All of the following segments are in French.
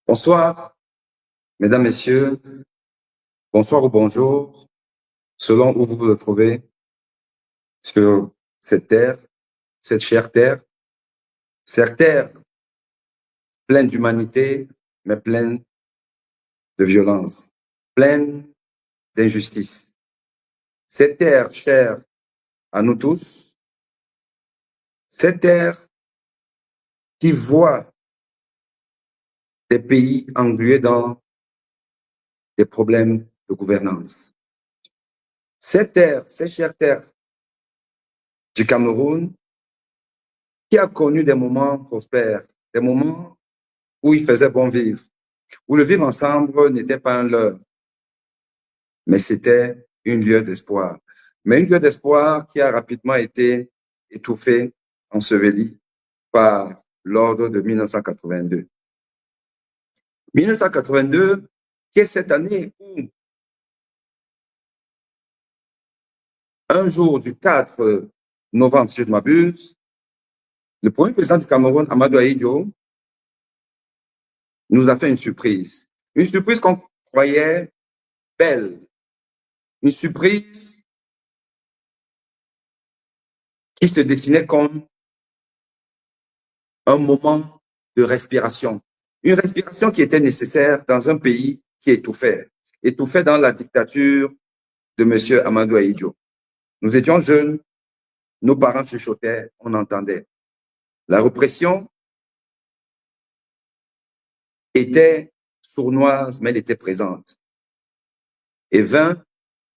Bonsoir, mesdames, messieurs. Bonsoir ou bonjour, selon où vous vous trouvez sur cette terre, cette chère terre, cette terre pleine d'humanité, mais pleine de violence, pleine d'injustice. Cette terre chère à nous tous, cette terre qui voit des pays englués dans des problèmes de gouvernance. Cette terre, cette chère terre du Cameroun, qui a connu des moments prospères, des moments où il faisait bon vivre, où le vivre ensemble n'était pas un leurre, mais c'était une lueur d'espoir. Mais une lueur d'espoir qui a rapidement été étouffée, ensevelie par l'ordre de 1982. 1982, qui est cette année où, un jour du 4 novembre, si je ne m'abuse, le premier président du Cameroun, Amadou Ahidjo, nous a fait une surprise. Une surprise qu'on croyait belle. Une surprise qui se dessinait comme un moment de respiration. Une respiration qui était nécessaire dans un pays qui étouffait. Étouffait dans la dictature de M. Amadou Ahidjo. Nous étions jeunes, nos parents chuchotaient, on entendait. La répression était sournoise, mais elle était présente. Et vint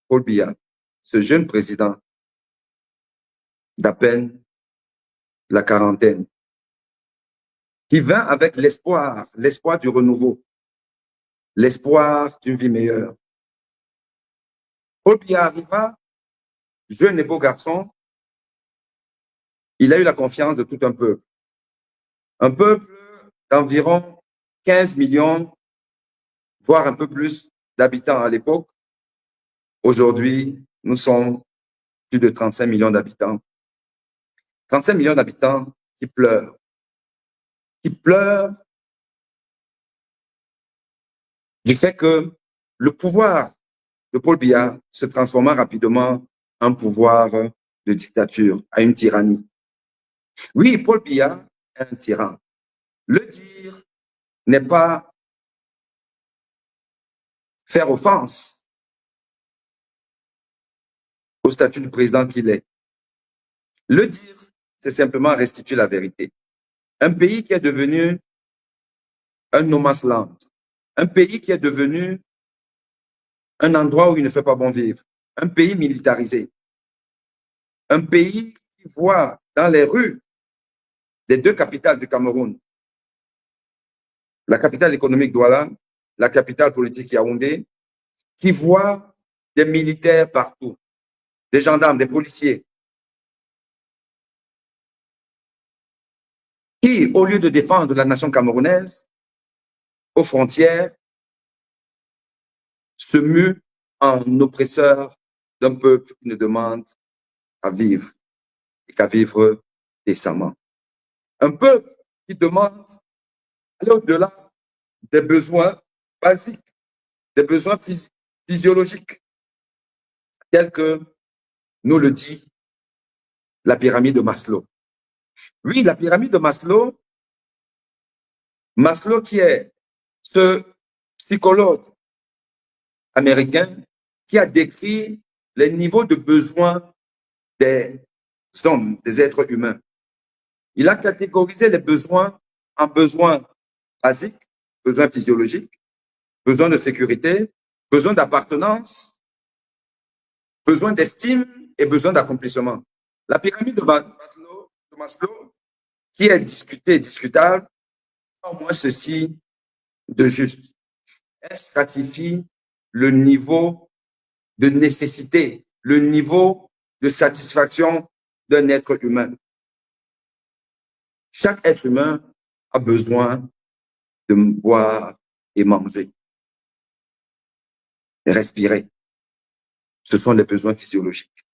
Paul Biya, ce jeune président d'à peine la quarantaine, qui vint avec l'espoir du renouveau, l'espoir d'une vie meilleure. Paul Biya arriva, jeune et beau garçon, il a eu la confiance de tout un peuple d'environ 15 millions, voire un peu plus d'habitants à l'époque. Aujourd'hui, nous sommes plus de 35 millions d'habitants. 35 millions d'habitants qui pleurent du fait que le pouvoir de Paul Biya se transforma rapidement en pouvoir de dictature, à une tyrannie. Oui, Paul Biya est un tyran. Le dire n'est pas faire offense au statut du président qu'il est. Le dire, c'est simplement restituer la vérité. Un pays qui est devenu un no man's land, un pays qui est devenu un endroit où il ne fait pas bon vivre, un pays militarisé, un pays qui voit dans les rues des deux capitales du Cameroun, la capitale économique Douala, la capitale politique Yaoundé, qui voit des militaires partout, des gendarmes, des policiers, qui, au lieu de défendre la nation camerounaise aux frontières, se mue en oppresseur d'un peuple qui ne demande qu'à vivre et qu'à vivre décemment. Un peuple qui demande aller au-delà des besoins basiques, des besoins physiologiques, tels que nous le dit la pyramide de Maslow. Oui, la pyramide de Maslow, Maslow qui est ce psychologue américain qui a décrit les niveaux de besoins des hommes, des êtres humains. Il a catégorisé les besoins en besoins basiques, besoins physiologiques, besoins de sécurité, besoins d'appartenance, besoins d'estime et besoins d'accomplissement. La pyramide de Maslow, qui est discutable, a au moins ceci de juste. Elle stratifie le niveau de nécessité, le niveau de satisfaction d'un être humain. Chaque être humain a besoin de boire et manger, et respirer. Ce sont les besoins physiologiques.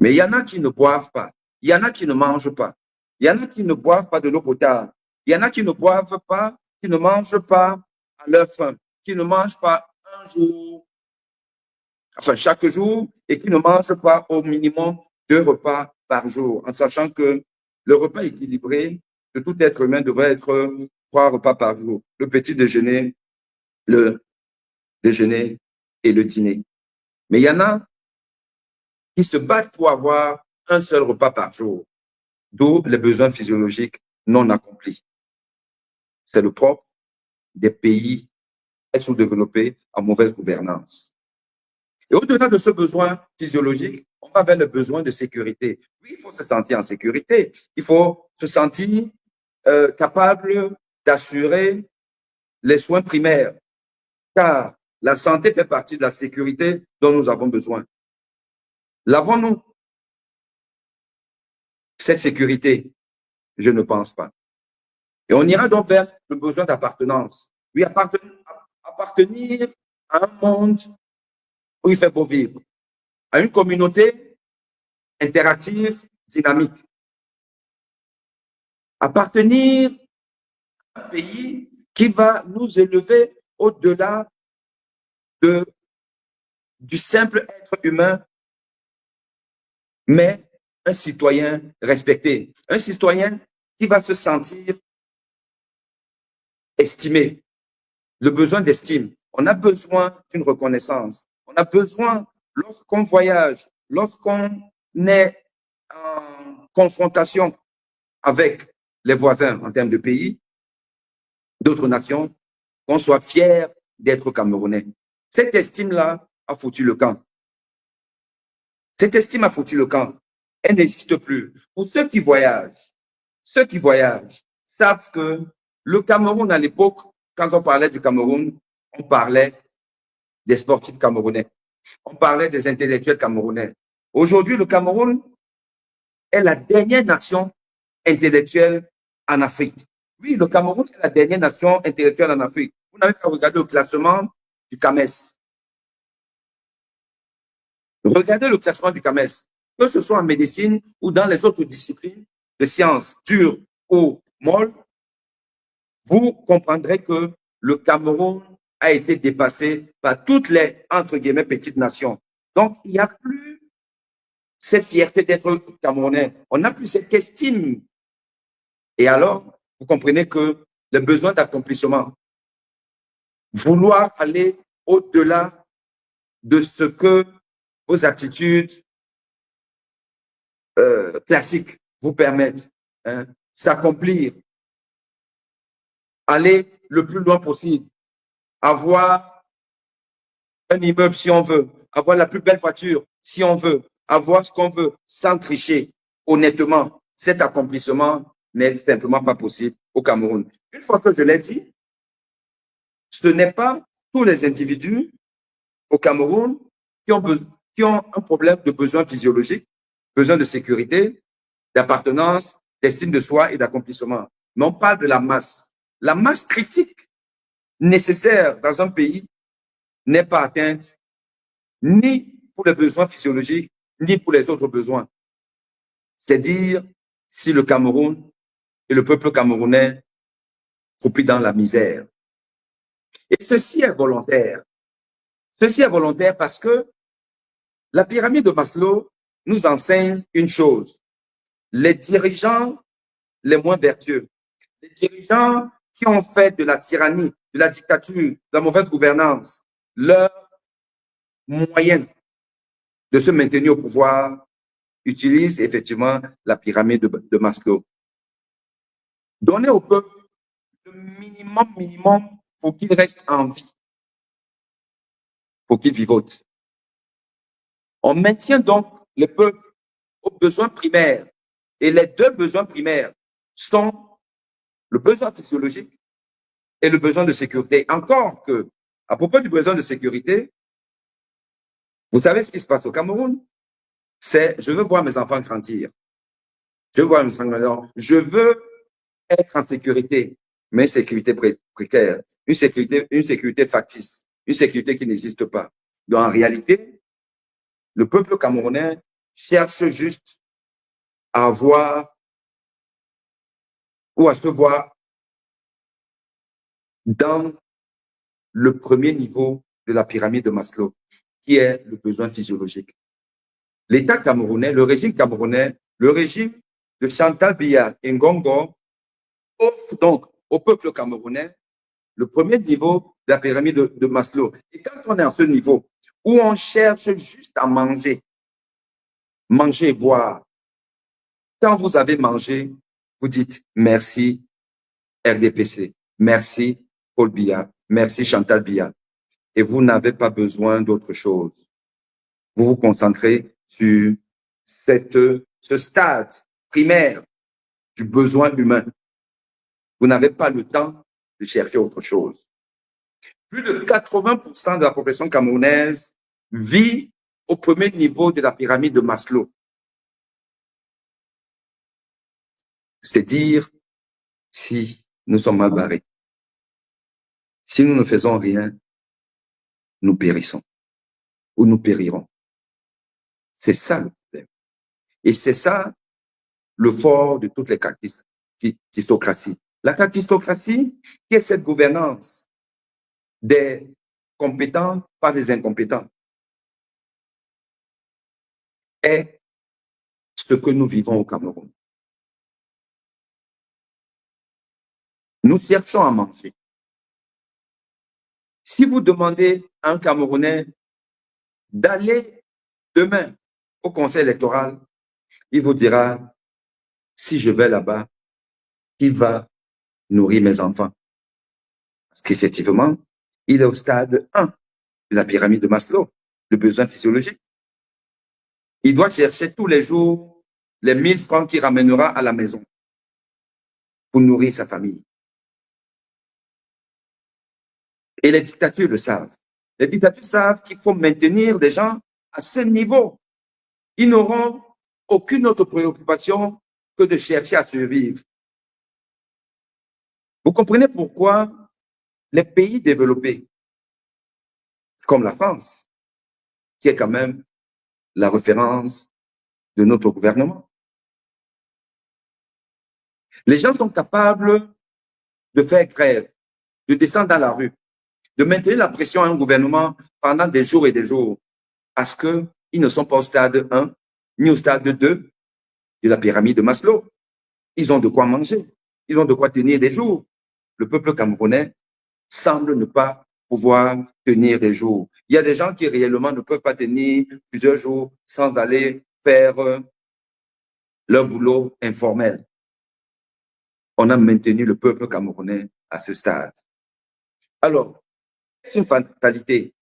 Mais il y en a qui ne boivent pas, il y en a qui ne mangent pas, il y en a qui ne boivent pas de l'eau potable, Il y en a qui ne boivent pas, qui ne mangent pas à leur faim, qui ne mangent pas un jour, enfin chaque jour, et qui ne mangent pas au minimum 2 repas par jour, en sachant que le repas équilibré de tout être humain devrait être 3 repas par jour. Le petit déjeuner, le déjeuner et le dîner. Mais il y en a qui se battent pour avoir un seul repas par jour, d'où les besoins physiologiques non accomplis. C'est le propre des pays sous-développés en mauvaise gouvernance. Et au-delà de ce besoin physiologique, on va vers le besoin de sécurité. Oui, il faut se sentir en sécurité. Il faut se sentir capable d'assurer les soins primaires, car la santé fait partie de la sécurité dont nous avons besoin. L'avons-nous, cette sécurité? Je ne pense pas. Et on ira donc vers le besoin d'appartenance. Oui, appartenir à un monde où il fait beau vivre, à une communauté interactive, dynamique. Appartenir à un pays qui va nous élever au-delà du simple être humain, mais un citoyen respecté, un citoyen qui va se sentir estimé, le besoin d'estime. On a besoin d'une reconnaissance. On a besoin, lorsqu'on voyage, lorsqu'on est en confrontation avec les voisins en termes de pays, d'autres nations, qu'on soit fier d'être Camerounais. Cette estime-là a foutu le camp. Cette estime a foutu le camp. Elle n'existe plus. Pour ceux qui voyagent savent que le Cameroun, à l'époque, quand on parlait du Cameroun, on parlait des sportifs camerounais. On parlait des intellectuels camerounais. Aujourd'hui, le Cameroun est la dernière nation intellectuelle en Afrique. Oui, le Cameroun est la dernière nation intellectuelle en Afrique. Vous n'avez qu'à regarder le classement du CAMES. Regardez le classement du CAMES, que ce soit en médecine ou dans les autres disciplines de sciences dures ou molles, vous comprendrez que le Cameroun a été dépassé par toutes les, entre guillemets, petites nations. Donc, il n'y a plus cette fierté d'être Camerounais. On n'a plus cette estime. Et alors, vous comprenez que le besoin d'accomplissement, vouloir aller au-delà de ce que vos aptitudes classiques vous permettent, hein, s'accomplir, aller le plus loin possible, avoir un immeuble si on veut, avoir la plus belle voiture si on veut, avoir ce qu'on veut sans tricher, honnêtement. Cet accomplissement n'est simplement pas possible au Cameroun. Une fois que je l'ai dit, ce n'est pas tous les individus au Cameroun qui ont un problème de besoin physiologique, besoin de sécurité, d'appartenance, d'estime de soi et d'accomplissement. Mais on parle de la masse. La masse critique nécessaire dans un pays n'est pas atteinte ni pour les besoins physiologiques, ni pour les autres besoins. C'est dire si le Cameroun et le peuple camerounais croupit dans la misère. Et ceci est volontaire. Ceci est volontaire parce que la pyramide de Maslow nous enseigne une chose. Les dirigeants les moins vertueux, les dirigeants qui ont fait de la tyrannie, de la dictature, de la mauvaise gouvernance, leur moyen de se maintenir au pouvoir, utilisent effectivement la pyramide de Maslow. Donner au peuple le minimum pour qu'il reste en vie, pour qu'il vivote. On maintient donc le peuple aux besoins primaires. Et les deux besoins primaires sont le besoin physiologique et le besoin de sécurité. Encore que, à propos du besoin de sécurité, vous savez ce qui se passe au Cameroun? C'est, je veux voir mes enfants grandir. Je veux voir mes enfants grandir. Je veux être en sécurité, mais sécurité précaire, une sécurité factice, une sécurité qui n'existe pas. Donc, en réalité, le peuple camerounais cherche juste à avoir ou à se voir dans le premier niveau de la pyramide de Maslow, qui est le besoin physiologique. L'État camerounais, le régime camerounais, le régime de Chantal Biya Ngongo offre donc au peuple camerounais le premier niveau de la pyramide de Maslow. Et quand on est à ce niveau, où on cherche juste à manger, manger et boire, quand vous avez mangé, vous dites merci RDPC, merci Paul Biya, merci Chantal Biya. Et vous n'avez pas besoin d'autre chose. Vous vous concentrez sur ce stade primaire du besoin humain. Vous n'avez pas le temps de chercher autre chose. Plus de 80% de la population camerounaise vit au premier niveau de la pyramide de Maslow. C'est-à-dire, si nous sommes mal barrés, si nous ne faisons rien, nous périssons ou nous périrons. C'est ça le problème. Et c'est ça le fort de toutes les kakistocraties. La kakistocratie, qui est cette gouvernance des compétents par des incompétents, est ce que nous vivons au Cameroun. Nous cherchons à manger. Si vous demandez à un Camerounais d'aller demain au conseil électoral, il vous dira, si je vais là-bas, qui va nourrir mes enfants? Parce qu'effectivement, il est au stade 1 de la pyramide de Maslow, le besoin physiologique. Il doit chercher tous les jours les 1000 francs qu'il ramènera à la maison pour nourrir sa famille. Et les dictatures le savent. Les dictatures savent qu'il faut maintenir des gens à ce niveau. Ils n'auront aucune autre préoccupation que de chercher à survivre. Vous comprenez pourquoi les pays développés, comme la France, qui est quand même la référence de notre gouvernement, les gens sont capables de faire grève, de descendre dans la rue, de maintenir la pression à un gouvernement pendant des jours et des jours, parce qu'ils ne sont pas au stade 1 ni au stade 2 de la pyramide de Maslow. Ils ont de quoi manger, ils ont de quoi tenir des jours. Le peuple camerounais semble ne pas pouvoir tenir des jours. Il y a des gens qui réellement ne peuvent pas tenir plusieurs jours sans aller faire leur boulot informel. On a maintenu le peuple camerounais à ce stade. Alors, c'est une fatalité?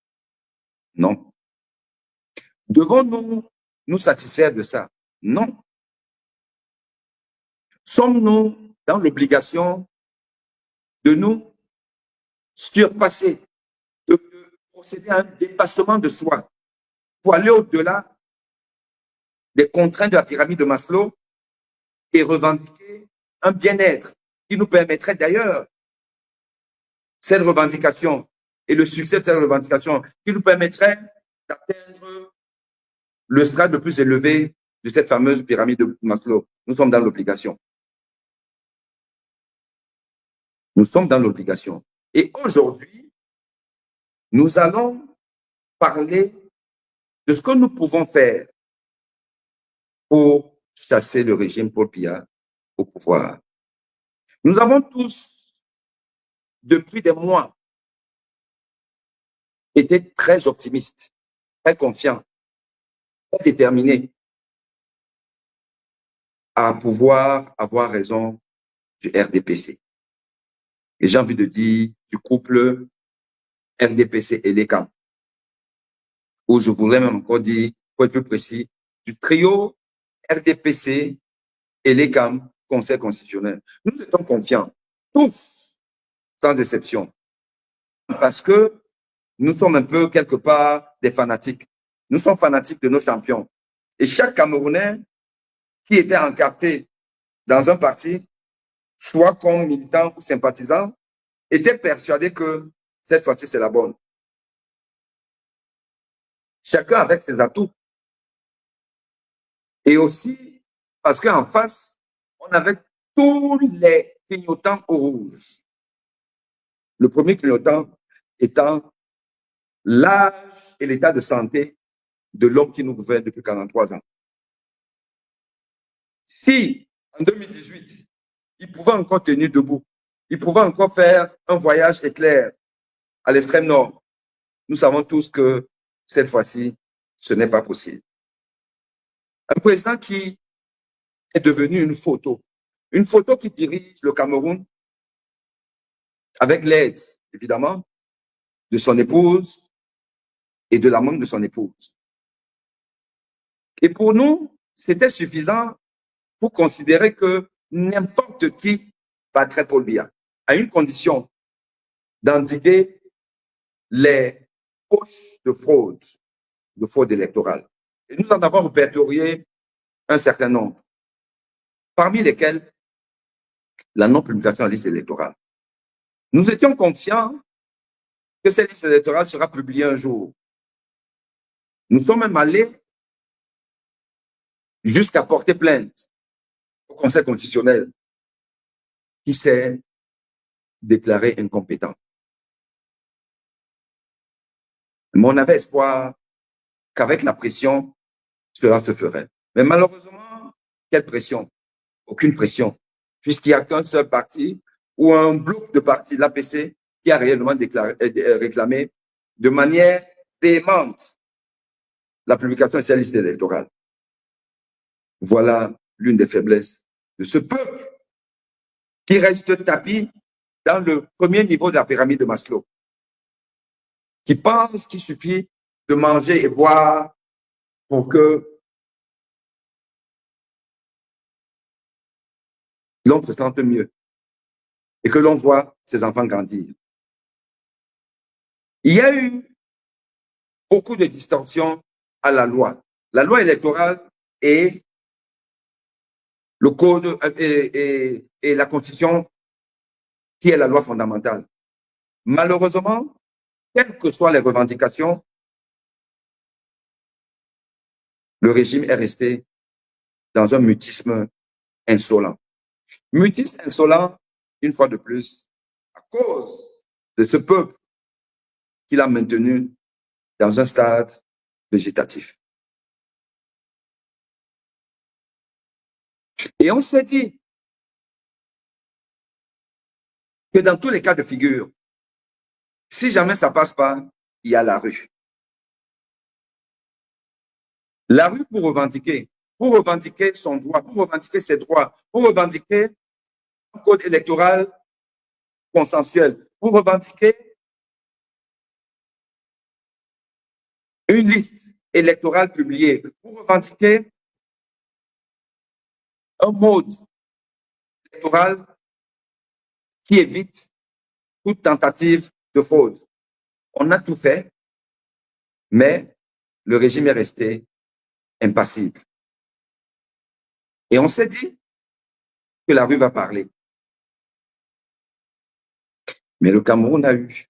Non. Devons-nous nous satisfaire de ça? Non. Sommes-nous dans l'obligation de nous surpasser, de procéder à un dépassement de soi pour aller au-delà des contraintes de la pyramide de Maslow et revendiquer un bien-être qui nous permettrait d'ailleurs, cette revendication et le succès de cette revendication, qui nous permettrait d'atteindre le stade le plus élevé de cette fameuse pyramide de Maslow. Nous sommes dans l'obligation. Nous sommes dans l'obligation. Et aujourd'hui, nous allons parler de ce que nous pouvons faire pour chasser le régime Paul Biya au pouvoir. Nous avons tous, depuis des mois, été très optimistes, très confiants, très déterminés à pouvoir avoir raison du RDPC. Et j'ai envie de dire du couple RDPC et l'ECAM, ou je voudrais même encore dire, pour être plus précis, du trio RDPC et l'ECAM, Conseil constitutionnel. Nous étions confiants, tous, sans exception, parce que nous sommes un peu quelque part des fanatiques. Nous sommes fanatiques de nos champions. Et chaque Camerounais qui était encarté dans un parti, soit comme militant ou sympathisant, était persuadé que cette fois-ci, c'est la bonne. Chacun avec ses atouts. Et aussi parce qu'en face, on avait tous les clignotants au rouge. Le premier clignotant étant l'âge et l'état de santé de l'homme qui nous gouverne depuis 43 ans. Si, en 2018, il pouvait encore tenir debout, il pouvait encore faire un voyage éclair à l'extrême nord, nous savons tous que cette fois-ci, ce n'est pas possible. Un président qui est devenu une photo qui dirige le Cameroun avec l'aide, évidemment, de son épouse et de l'amant de son épouse. Et pour nous, c'était suffisant pour considérer que n'importe qui battrait Paul Biya, à une condition, d'endiguer les poches de fraude électorale. Et nous en avons répertorié un certain nombre, parmi lesquels la non-publication de la liste électorale. Nous étions confiants que cette liste électorale sera publiée un jour. Nous sommes même allés jusqu'à porter plainte au Conseil constitutionnel qui s'est déclaré incompétent. Mais on avait espoir qu'avec la pression, cela se ferait. Mais malheureusement, quelle pression? Aucune pression, puisqu'il n'y a qu'un seul parti ou un bloc de partis, l'APC, qui a réellement réclamé de manière véhémente la publication de cette liste électorale. Voilà l'une des faiblesses de ce peuple qui reste tapis dans le premier niveau de la pyramide de Maslow, qui pense qu'il suffit de manger et boire pour que l'on se sente mieux et que l'on voit ses enfants grandir. Il y a eu beaucoup de distorsions à la loi. La loi électorale et le code et la constitution qui est la loi fondamentale. Malheureusement, quelles que soient les revendications, le régime est resté dans un mutisme insolent. Mutisme insolent, une fois de plus, à cause de ce peuple qui l'a maintenu dans un stade végétatif. Et on s'est dit que dans tous les cas de figure, si jamais ça passe pas, il y a la rue. La rue pour revendiquer son droit, pour revendiquer ses droits, pour revendiquer un code électoral consensuel, pour revendiquer une liste électorale publiée, pour revendiquer un mode électoral qui évite toute tentative de fraude. On a tout fait, mais le régime est resté impassible. Et on s'est dit que la rue va parler. Mais le Cameroun a eu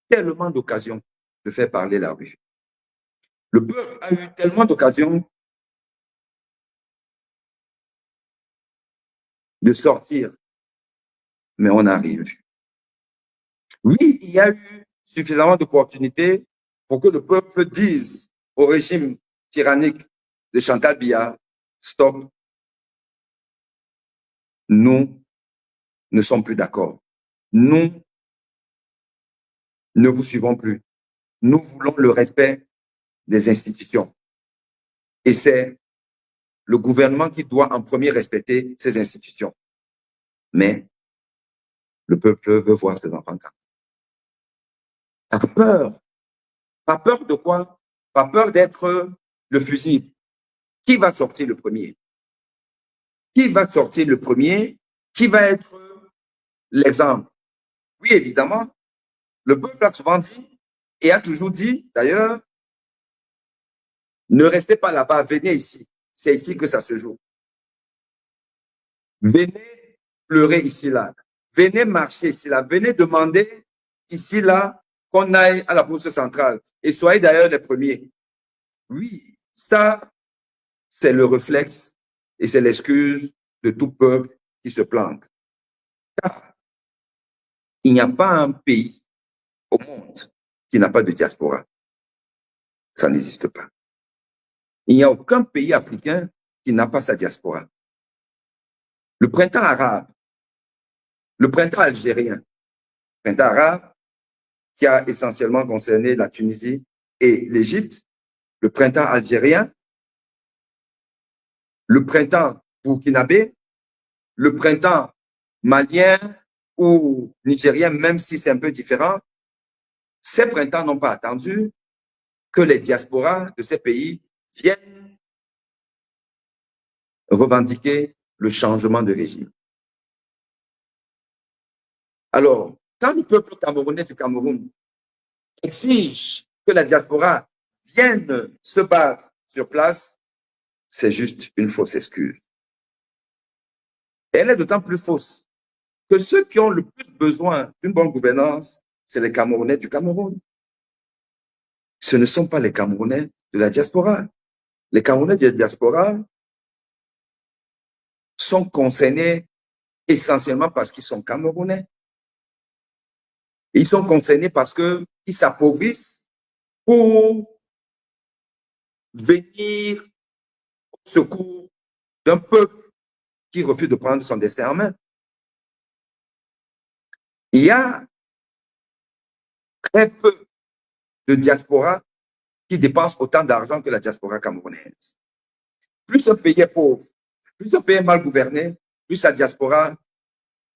tellement d'occasions de faire parler la rue. Le peuple a eu tellement d'occasions de sortir, mais on n'a rien vu. Oui, il y a eu suffisamment d'opportunités pour que le peuple dise au régime tyrannique de Chantal Biya, stop, nous ne sommes plus d'accord. Nous ne vous suivons plus. Nous voulons le respect des institutions. Et c'est le gouvernement qui doit en premier respecter ces institutions. Mais le peuple veut voir ses enfants grandir. Par peur. Pas peur de quoi? Pas peur d'être le fusible. Qui va sortir le premier? Qui va sortir le premier? Qui va être l'exemple? Oui, évidemment, le peuple a souvent dit et a toujours dit, d'ailleurs, ne restez pas là-bas, venez ici. C'est ici que ça se joue. Venez pleurer ici, là. Venez marcher ici, là. Venez demander ici, là, qu'on aille à la bourse centrale. Et soyez d'ailleurs les premiers. Oui, ça, c'est le réflexe et c'est l'excuse de tout peuple qui se planque. Car Il n'y a pas un pays au monde qui n'a pas de diaspora. Ça n'existe pas. Il n'y a aucun pays africain qui n'a pas sa diaspora. Le printemps arabe, le printemps algérien, le printemps arabe qui a essentiellement concerné la Tunisie et l'Égypte, le printemps algérien, le printemps burkinabé, le printemps malien ou nigérien, même si c'est un peu différent, ces printemps n'ont pas attendu que les diasporas de ces pays viennent revendiquer le changement de régime. Alors, quand le peuple camerounais du Cameroun exige que la diaspora vienne se battre sur place, c'est juste une fausse excuse. Et elle est d'autant plus fausse que ceux qui ont le plus besoin d'une bonne gouvernance, c'est les Camerounais du Cameroun. Ce ne sont pas les Camerounais de la diaspora. Les Camerounais de la diaspora sont concernés essentiellement parce qu'ils sont Camerounais. Ils sont concernés parce qu'ils s'appauvrissent pour venir au secours d'un peuple qui refuse de prendre son destin en main. Il y a très peu de diaspora qui dépensent autant d'argent que la diaspora camerounaise. Plus un pays est pauvre, plus un pays est mal gouverné, plus sa diaspora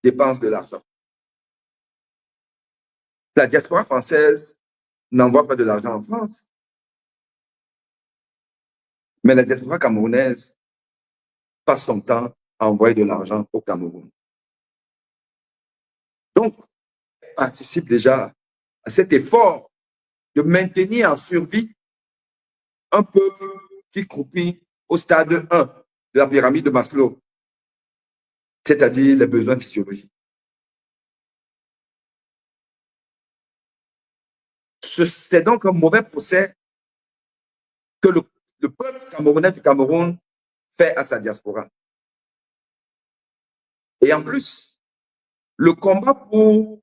dépense de l'argent. La diaspora française n'envoie pas de l'argent en France. Mais la diaspora camerounaise passe son temps à envoyer de l'argent au Cameroun. Donc, elle participe déjà à cet effort de maintenir en survie un peuple qui croupit au stade 1 de la pyramide de Maslow, c'est-à-dire les besoins physiologiques. C'est donc un mauvais procès que le peuple camerounais du Cameroun fait à sa diaspora. Et en plus, le combat pour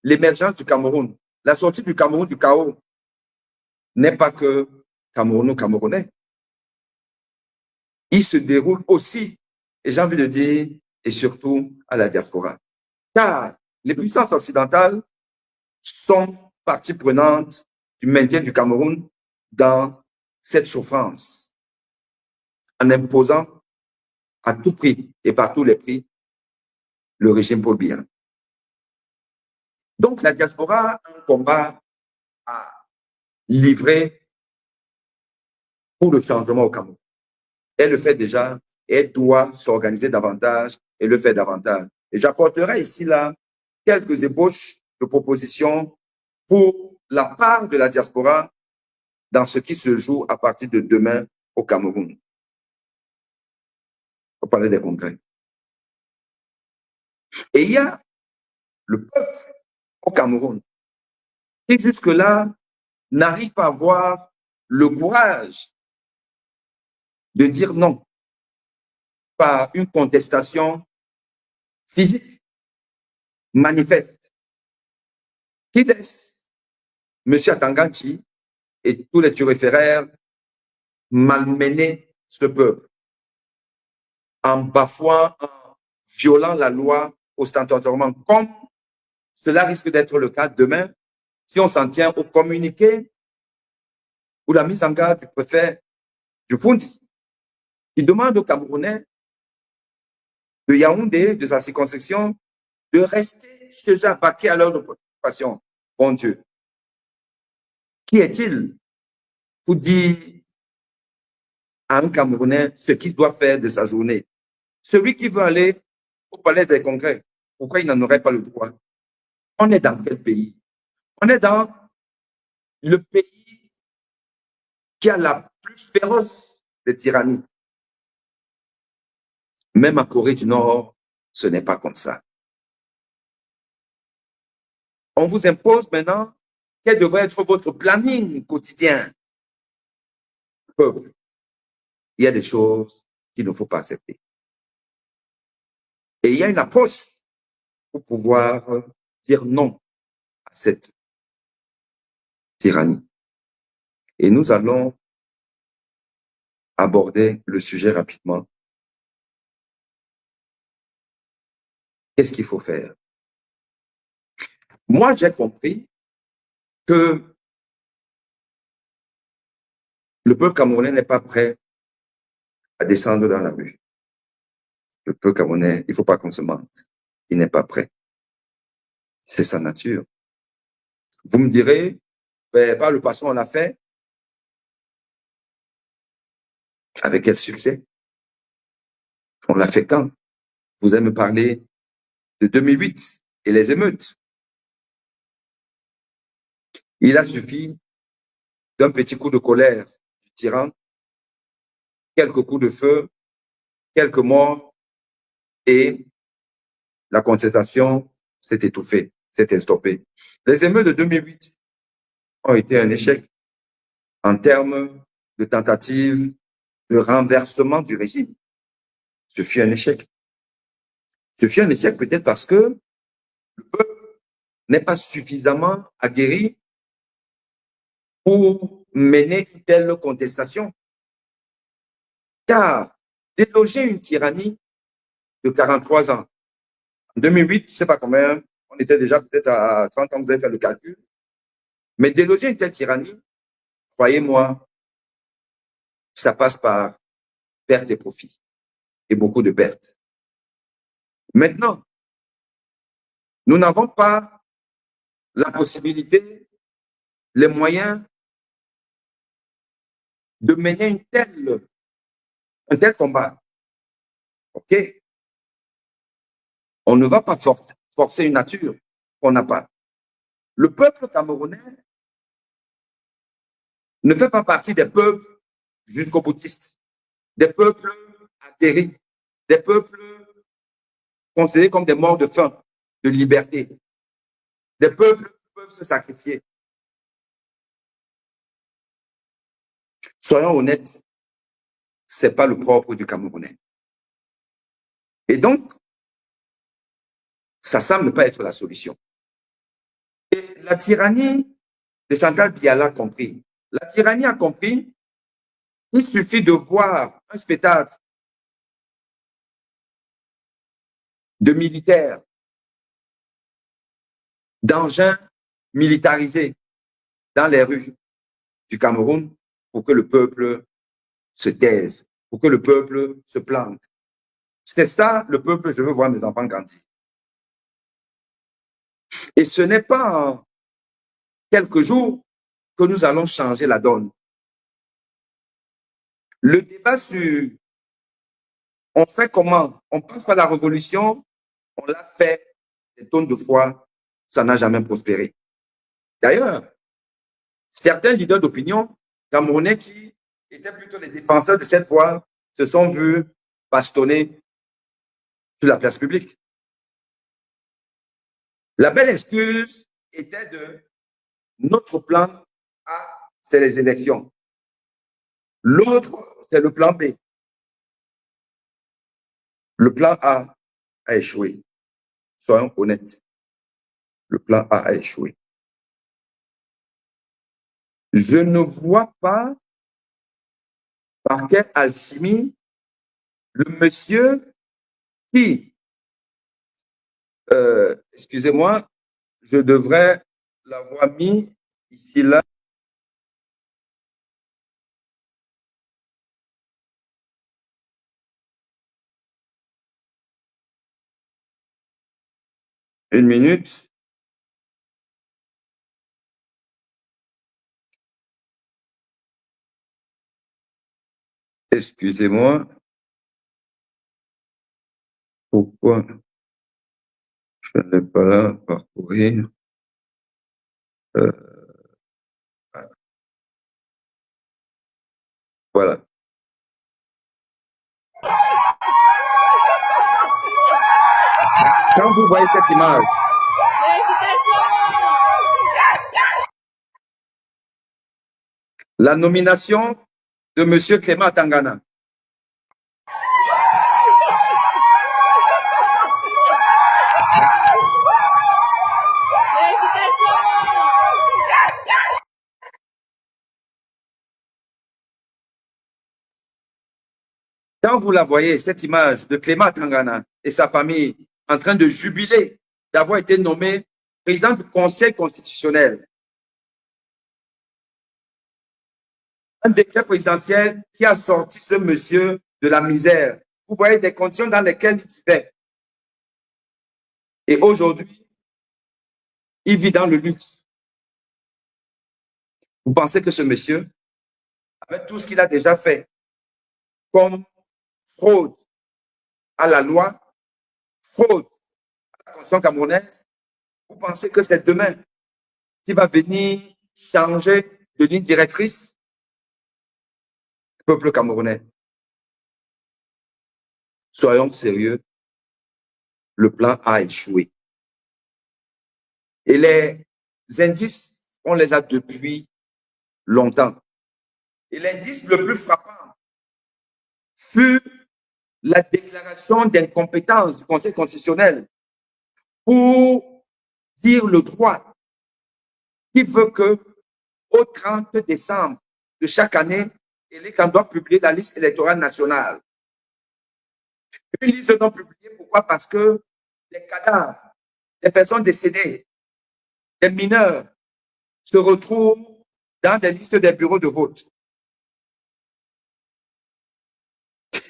l'émergence du Cameroun, la sortie du Cameroun du chaos, n'est pas que Camerounais. Il se déroule aussi, et j'ai envie de dire, et surtout à la diaspora. Car les puissances occidentales sont partie prenante du maintien du Cameroun dans cette souffrance, en imposant à tout prix et par tous les prix le régime Paul Biya. Donc la diaspora a un combat à livrer pour le changement au Cameroun. Elle le fait déjà et elle doit s'organiser davantage et le faire davantage. Et j'apporterai ici là quelques ébauches de propositions pour la part de la diaspora dans ce qui se joue à partir de demain au Cameroun. On va parler des congrès. Et il y a le peuple au Cameroun qui jusque-là n'arrive pas à avoir le courage de dire non par une contestation physique, manifeste, qui laisse M. Atanganchi et tous les turiféraires malmener ce peuple en bafouant, en violant la loi ostentatoirement, comme cela risque d'être le cas demain si on s'en tient au communiqué ou la mise en garde du préfet du Fundi, qui demande aux Camerounais de Yaoundé, de sa circonscription, de rester chez eux attaqués à leurs occupations. Bon Dieu. Qui est-il pour dire à un Camerounais ce qu'il doit faire de sa journée? Celui qui veut aller au palais des congrès, pourquoi il n'en aurait pas le droit? On est dans quel pays? On est dans le pays qui a la plus féroce des tyrannies. Même à Corée du Nord, ce n'est pas comme ça. On vous impose maintenant quel devrait être votre planning quotidien. Peuple, il y a des choses qu'il ne faut pas accepter. Et il y a une approche pour pouvoir dire non à cette tyrannie. Et nous allons aborder le sujet rapidement. Qu'est-ce qu'il faut faire? Moi, j'ai compris que le peuple camerounais n'est pas prêt à descendre dans la rue. Le peuple camerounais, il ne faut pas qu'on se mente. Il n'est pas prêt. C'est sa nature. Vous me direz, ben, par le passé, on l'a fait. Avec quel succès? On l'a fait quand? Vous allez me parler de 2008 et les émeutes. Il a suffi d'un petit coup de colère du tyran, quelques coups de feu, quelques morts, et la contestation s'est étouffée, s'est estompée. Les émeutes de 2008 ont été un échec en termes de tentative de renversement du régime. Ce fut un échec. Ce fut un échec peut-être parce que le peuple n'est pas suffisamment aguerri pour mener une telle contestation. Car déloger une tyrannie de 43 ans, en 2008, je ne sais pas combien, on était déjà peut-être à 30 ans, vous avez fait le calcul, mais déloger une telle tyrannie, croyez-moi, ça passe par perte et profit, et beaucoup de pertes. Maintenant, nous n'avons pas la possibilité, les moyens de mener un tel combat. OK? On ne va pas forcer une nature qu'on n'a pas. Le peuple camerounais ne fait pas partie des peuples jusqu'au boutiste, des peuples atterris, des peuples considérés comme des morts de faim, de liberté, des peuples qui peuvent se sacrifier. Soyons honnêtes, ce n'est pas le propre du Camerounais. Et donc, ça ne semble pas être la solution. Et la tyrannie de Chantal Biala a compris. La tyrannie a compris qu'il suffit de voir un spectacle de militaires, d'engins militarisés dans les rues du Cameroun pour que le peuple se taise, pour que le peuple se plante. C'est ça, le peuple, je veux voir mes enfants grandir. Et ce n'est pas en quelques jours que nous allons changer la donne. Le débat sur on fait comment, on passe par la révolution, on l'a fait des tonnes de fois, ça n'a jamais prospéré. D'ailleurs, certains leaders d'opinion camerounais qui étaient plutôt les défenseurs de cette voie se sont vus bastonner sur la place publique. La belle excuse était de notre plan A, c'est les élections. L'autre, c'est le plan B. Le plan A échoué. Soyons honnêtes. Le plan A échoué. Je ne vois pas par quelle alchimie le monsieur qui, excusez-moi, je devrais l'avoir mis ici, là. Une minute. Excusez-moi. Pourquoi je n'ai pas là parcourir? Voilà. Quand vous voyez cette image, la nomination de M. Clément Tangana. Quand vous la voyez, cette image de Clément Tangana et sa famille en train de jubiler d'avoir été nommé président du Conseil constitutionnel, un décret présidentiel qui a sorti ce monsieur de la misère. Vous voyez les conditions dans lesquelles il vivait. Et aujourd'hui, il vit dans le luxe. Vous pensez que ce monsieur, avec tout ce qu'il a déjà fait, comme fraude à la loi, fraude à la Constitution camerounaise, vous pensez que c'est demain qu'il va venir changer de ligne directrice du peuple camerounais? Soyons sérieux, le plan a échoué. Et les indices, on les a depuis longtemps. Et l'indice le plus frappant fut la déclaration d'incompétence du Conseil constitutionnel pour dire le droit qui veut que au 30 décembre de chaque année, l'ECAN doit publier la liste électorale nationale. Une liste non publiée, pourquoi? Parce que les cadavres, les personnes décédées, les mineurs se retrouvent dans des listes des bureaux de vote.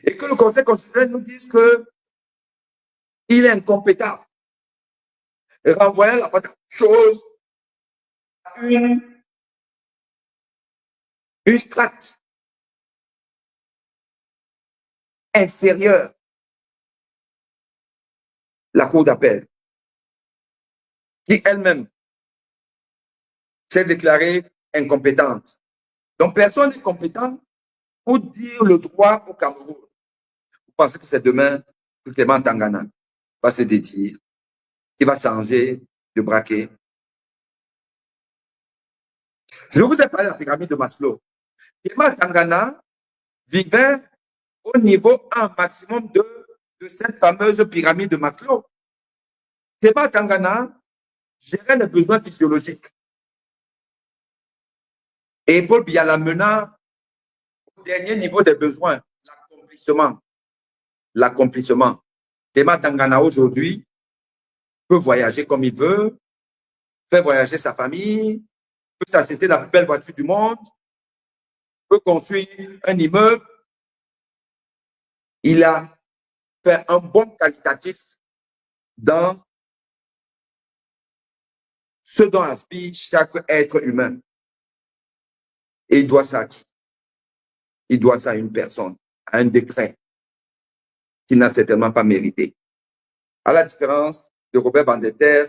Et que le Conseil constitutionnel nous dise qu'il est incompétent, renvoyant la chose à une strate inférieure, la Cour d'appel, qui elle-même s'est déclarée incompétente. Donc, personne n'est compétent pour dire le droit au Cameroun. Vous pensez que c'est demain que Clément Tangana va se dédire, qu'il va changer de braquet? Je vous ai parlé de la pyramide de Maslow. Clément Tangana vivait au niveau 1 maximum de cette fameuse pyramide de Maslow. Clément Tangana gérait les besoins physiologiques. Et Paul Biya l'amena au dernier niveau des besoins, l'accomplissement. L'accomplissement. Clément Tangana aujourd'hui peut voyager comme il veut, faire voyager sa famille, peut s'acheter la plus belle voiture du monde, peut construire un immeuble. Il a fait un bon qualitatif dans ce dont aspire chaque être humain. Et il doit ça à qui? Il doit ça à une personne, à un décret qu'il n'a certainement pas mérité. À la différence de Robert Badinter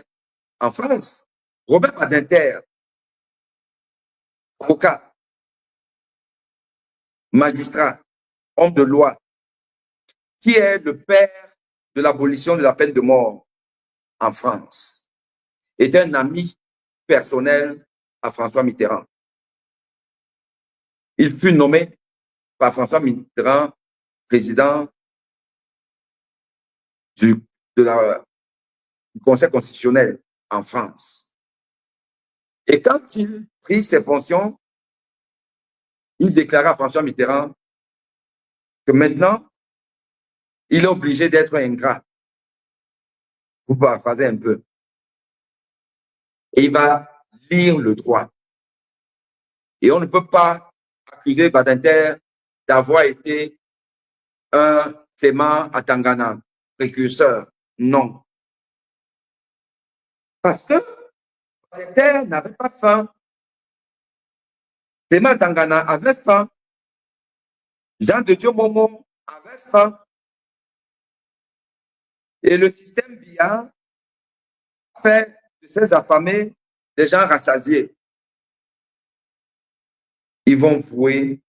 en France. Robert Badinter, avocat, magistrat, homme de loi, qui est le père de l'abolition de la peine de mort en France, est un ami personnel à François Mitterrand. Il fut nommé par François Mitterrand président du Conseil constitutionnel en France. Et quand il prit ses fonctions, il déclara à François Mitterrand que maintenant, il est obligé d'être ingrat. Vous paraphraser un peu. Et il va lire le droit. Et on ne peut pas accuser Badinter d'avoir été un Clément à Tangana, précurseur. Non. Parce que Badinter n'avait pas faim. Clément Tangana avait faim. Jean de Dieu Momo avait faim. Et le système Biya fait de ces affamés des gens rassasiés. Ils vont vouer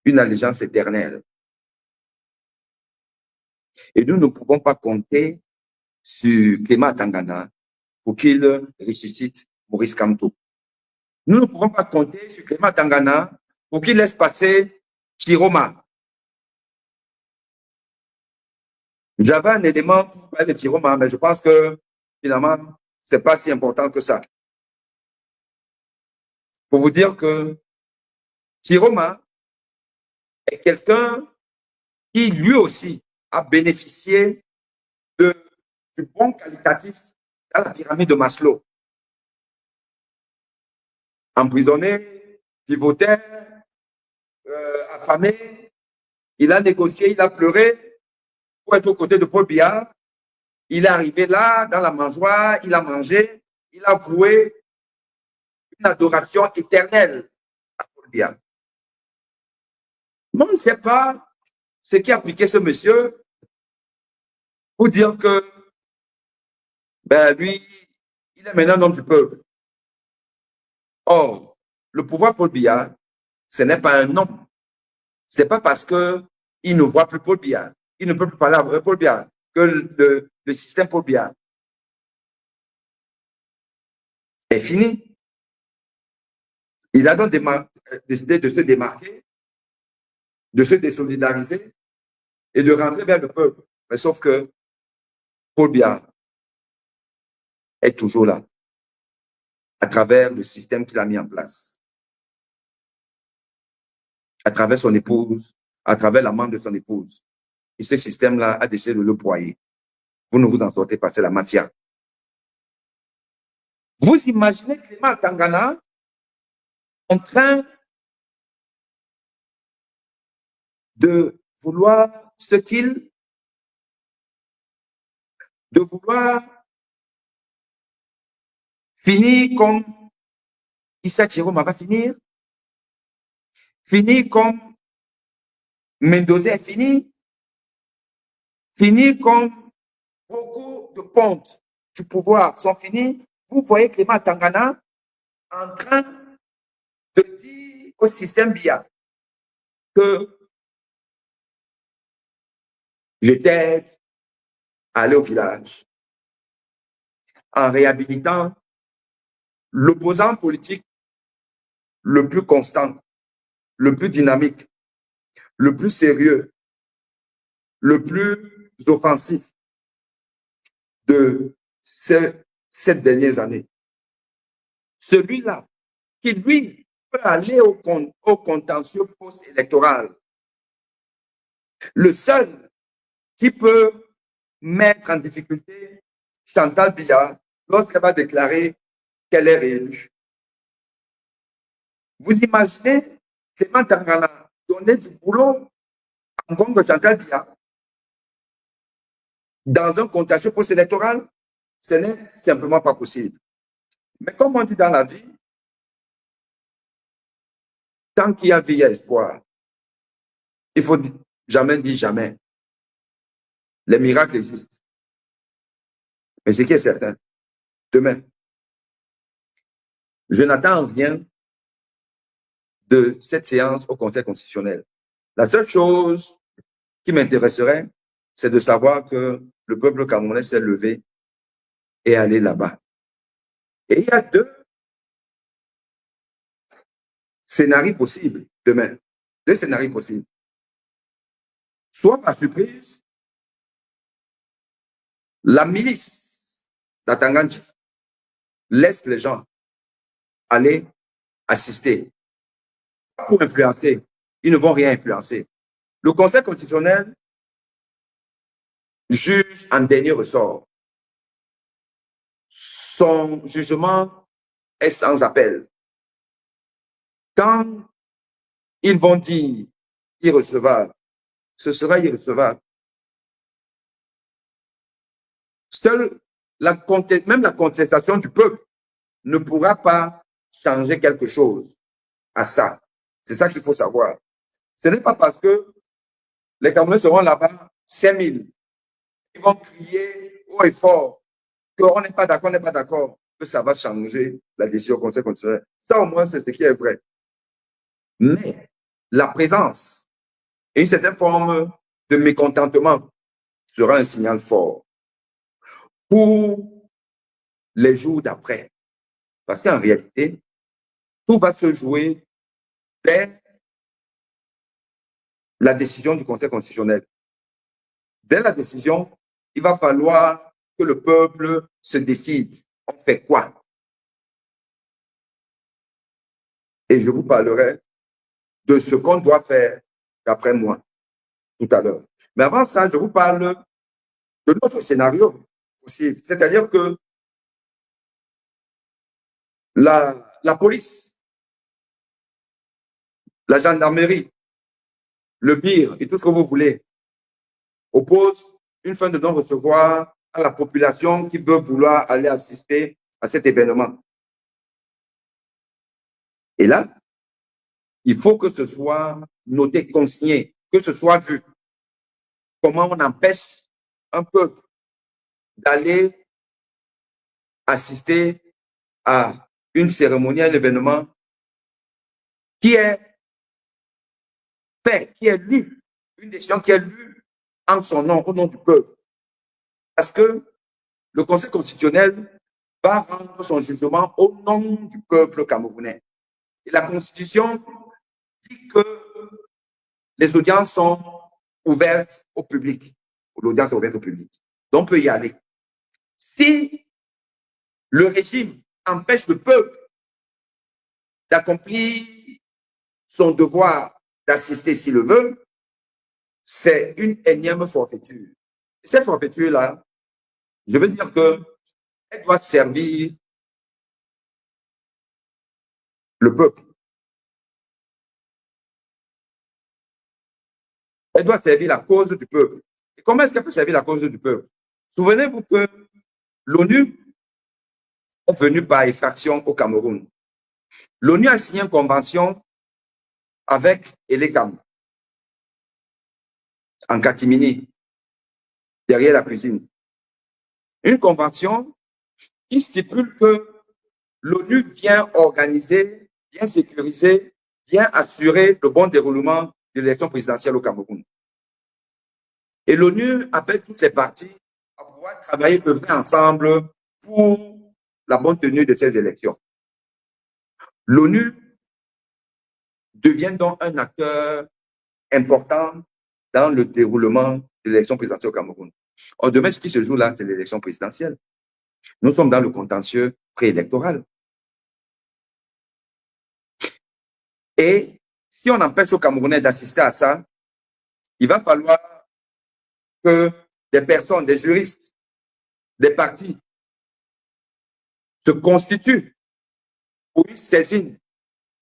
une allégeance éternelle. Et nous ne pouvons pas compter sur Clément Tangana pour qu'il ressuscite Maurice Kamto. Nous ne pouvons pas compter sur Clément Tangana pour qu'il laisse passer Chiroma. J'avais un élément pour parler de Chiroma, mais je pense que finalement, ce n'est pas si important que ça. Pour vous dire que Chiroma est quelqu'un qui lui aussi a bénéficié du bon qualitatif dans la pyramide de Maslow. Emprisonné, pivotaire, affamé, il a négocié, il a pleuré pour être aux côtés de Paul Biya. Il est arrivé là, dans la mangeoire, il a mangé, il a voué une adoration éternelle à Paul Biya. On ne sait pas ce qui a appliqué ce monsieur pour dire que ben, lui, il est maintenant un homme du peuple. Or, le pouvoir Paul Biya, ce n'est pas un homme. Ce n'est pas parce qu'il ne voit plus Paul Biya, il ne peut plus parler avec Paul Biya, que le système Paul Biya est fini. Il a donc décidé de se démarquer, de se désolidariser et de rentrer vers le peuple. Mais sauf que Paul Biya est toujours là, à travers le système qu'il a mis en place, à travers son épouse, à travers l'amant de son épouse. Et ce système-là a décidé de le broyer. Vous ne vous en sortez pas, c'est la mafia. Vous imaginez Clément Tangana en train de vouloir ce qu'il, de vouloir finir comme Issa Jérôme va finir, finir comme Mendoza est fini, finir comme beaucoup de pontes du pouvoir sont finis. Vous voyez Clément Tangana en train de dire au système Biya que je t'aide à aller au village en réhabilitant l'opposant politique le plus constant, le plus dynamique, le plus sérieux, le plus offensif de ces 7 dernières années. Celui-là qui, lui, peut aller au contentieux post-électoral. Le seul qui peut mettre en difficulté Chantal Biya lorsqu'elle va déclarer qu'elle est réélue. Vous imaginez Clément Tangana donner du boulot en Congo Chantal Biya dans un contentieux post-électoral? Ce n'est simplement pas possible. Mais comme on dit dans la vie, tant qu'il y a vie, il y a espoir. Il faut jamais dire jamais. Les miracles existent. Mais ce qui est certain, demain, je n'attends rien de cette séance au Conseil constitutionnel. La seule chose qui m'intéresserait, c'est de savoir que le peuple camerounais s'est levé et allé là-bas. Et il y a 2 scénarios possibles demain. 2 scénarios possibles. Soit par surprise, la milice d'Atanganji laisse les gens aller assister. Pour influencer, ils ne vont rien influencer. Le Conseil constitutionnel juge en dernier ressort. Son jugement est sans appel. Quand ils vont dire irrecevable, ce sera irrecevable. Seule même la contestation du peuple ne pourra pas changer quelque chose à ça. C'est ça qu'il faut savoir. Ce n'est pas parce que les Camerounais seront là-bas, 5000, ils vont crier haut et fort qu'on n'est pas d'accord, on n'est pas d'accord, que ça va changer la décision du Conseil constitutionnel. Ça, au moins, c'est ce qui est vrai. Mais la présence et une certaine forme de mécontentement sera un signal fort pour les jours d'après. Parce qu'en réalité, tout va se jouer dès la décision du Conseil constitutionnel. Dès la décision, il va falloir que le peuple se décide. On fait quoi? Et je vous parlerai de ce qu'on doit faire d'après moi. tout à l'heure. Mais avant ça, je vous parle de notre scénario possible. C'est-à-dire que la police, la gendarmerie, le pire et tout ce que vous voulez oppose une fin de non-recevoir à la population qui veut vouloir aller assister à cet événement. Et là, il faut que ce soit noté, consigné, que ce soit vu. Comment on empêche un peuple d'aller assister à une cérémonie, à un événement qui est fait, qui est lu, une décision qui est lue en son nom, au nom du peuple. Parce que le Conseil constitutionnel va rendre son jugement au nom du peuple camerounais. Et la Constitution dit que les audiences sont ouvertes au public. L'audience est ouverte au public. Donc, on peut y aller. Si le régime empêche le peuple d'accomplir son devoir d'assister s'il le veut, c'est une énième forfaiture. Et cette forfaiture-là, je veux dire qu'elle doit servir le peuple. Elle doit servir la cause du peuple. Et comment est-ce qu'elle peut servir la cause du peuple? Souvenez-vous que l'ONU est venue par effraction au Cameroun. L'ONU a signé une convention avec Elecam en catimini, derrière la cuisine. Une convention qui stipule que l'ONU vient organiser, vient sécuriser, vient assurer le bon déroulement de l'élection présidentielle au Cameroun. Et l'ONU appelle toutes les parties à pouvoir travailler, œuvrer ensemble pour la bonne tenue de ces élections. L'ONU devient donc un acteur important dans le déroulement de l'élection présidentielle au Cameroun. Or, demain, ce qui se joue là, c'est l'élection présidentielle. Nous sommes dans le contentieux préélectoral. Et si on empêche aux Camerounais d'assister à ça, il va falloir que des personnes, des juristes, des partis se constituent pour une saisine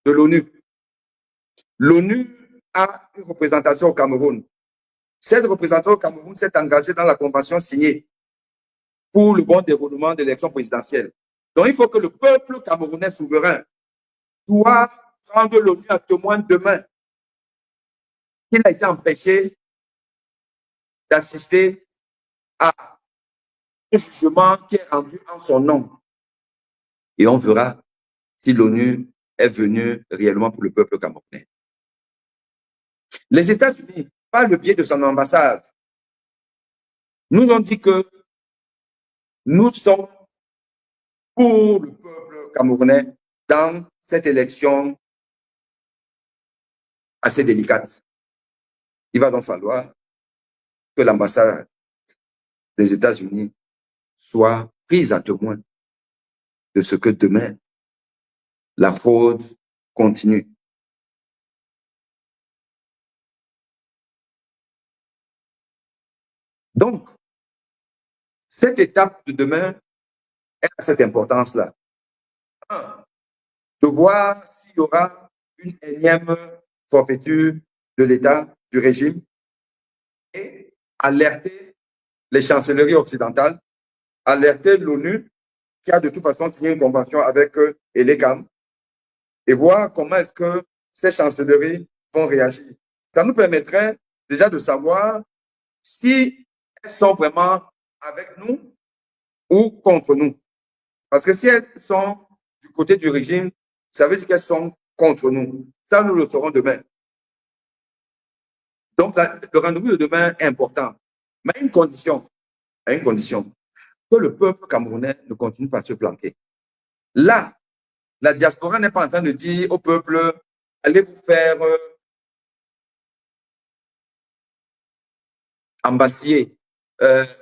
de l'ONU. L'ONU a une représentation au Cameroun. Cette représentation au Cameroun s'est engagée dans la convention signée pour le bon déroulement de l'élection présidentielle. Donc, il faut que le peuple camerounais souverain doit prendre l'ONU à témoin demain qu'il a été empêché d'assister à un jugement qui est rendu en son nom. Et on verra si l'ONU est venue réellement pour le peuple camerounais. Les États-Unis, par le biais de son ambassade, nous ont dit que nous sommes pour le peuple camerounais dans cette élection assez délicate. Il va donc falloir que l'ambassade des États-Unis soit prise à témoin de ce que demain, la fraude continue. Donc, cette étape de demain a cette importance-là. Un, de voir s'il y aura une énième forfaiture de l'État, du régime, et alerter les chancelleries occidentales, alerter l'ONU, qui a de toute façon signé une convention avec ELECAM, et voir comment est-ce que ces chancelleries vont réagir. Ça nous permettrait déjà de savoir si elles sont vraiment avec nous ou contre nous. Parce que si elles sont du côté du régime, ça veut dire qu'elles sont contre nous. Ça, nous le saurons demain. Donc, le rendez-vous de demain est important. Mais à une condition, que le peuple camerounais ne continue pas à se planquer. Là, la diaspora n'est pas en train de dire au peuple, allez vous faire embasiller,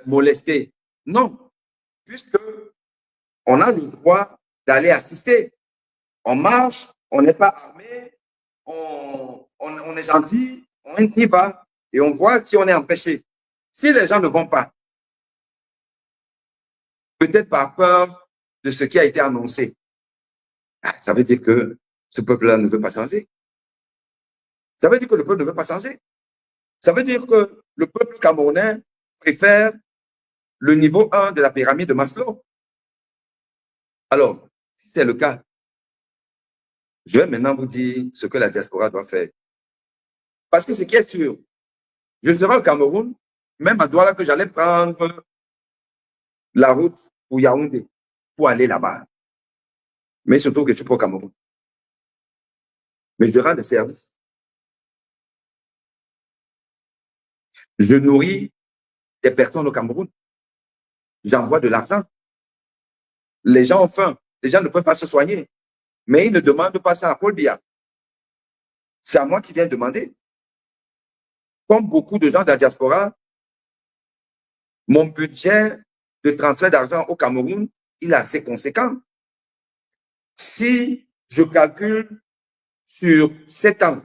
molester. Non, puisque on a le droit d'aller assister. On marche, on n'est pas armé, on est gentil, on y va. et on voit si on est empêché. Si les gens ne vont pas, peut-être par peur de ce qui a été annoncé, ça veut dire que ce peuple-là ne veut pas changer. Ça veut dire que le peuple ne veut pas changer. Ça veut dire que le peuple camerounais préfère le niveau 1 de la pyramide de Maslow. Alors, si c'est le cas, je vais maintenant vous dire ce que la diaspora doit faire. Parce que ce qui est sûr, je serai au Cameroun, même à Douala, que j'allais prendre la route pour Yaoundé, pour aller là-bas. Mais surtout que tu peux au Cameroun. Mais je rends des services. Je nourris des personnes au Cameroun. J'envoie de l'argent. Les gens ont faim. Les gens ne peuvent pas se soigner. Mais ils ne demandent pas ça à Paul Biya. C'est à moi qui viens demander. Comme beaucoup de gens de la diaspora, mon budget de transfert d'argent au Cameroun, il est assez conséquent. Si je calcule sur 7 ans,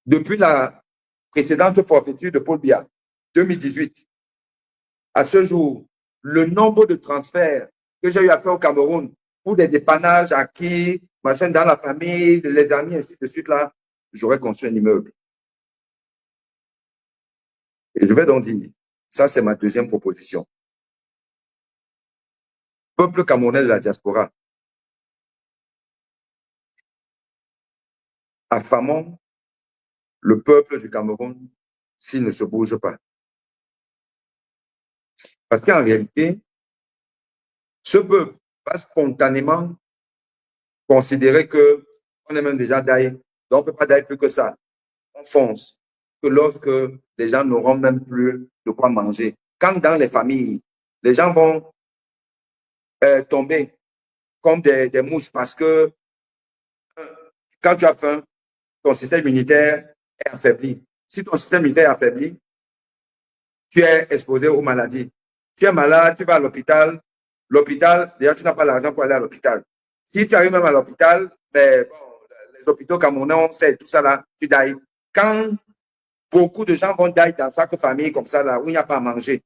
depuis la précédente forfaiture de Paul Biya, 2018, à ce jour, le nombre de transferts que j'ai eu à faire au Cameroun pour des dépannages acquis, machin dans la famille, les amis, ainsi de suite, là, j'aurais construit un immeuble. Et je vais donc dire, ça c'est ma deuxième proposition. Peuple camerounais de la diaspora, affamons le peuple du Cameroun s'il ne se bouge pas. Parce qu'en réalité, ce peuple va spontanément considérer qu'on est même déjà d'ailleurs, donc on ne peut pas d'ailleurs plus que ça. On fonce. Que lorsque les gens n'auront même plus de quoi manger. Quand dans les familles, les gens vont tomber comme des mouches parce que quand tu as faim, ton système immunitaire est affaibli. Si ton système immunitaire est affaibli, tu es exposé aux maladies. Tu es malade, tu vas à l'hôpital. L'hôpital, déjà, tu n'as pas l'argent pour aller à l'hôpital. Si tu arrives même à l'hôpital, ben, bon, les hôpitaux camerounais, on sait, tout ça là, tu dailles. Quand beaucoup de gens vont dailler dans chaque famille comme ça, là, où il n'y a pas à manger,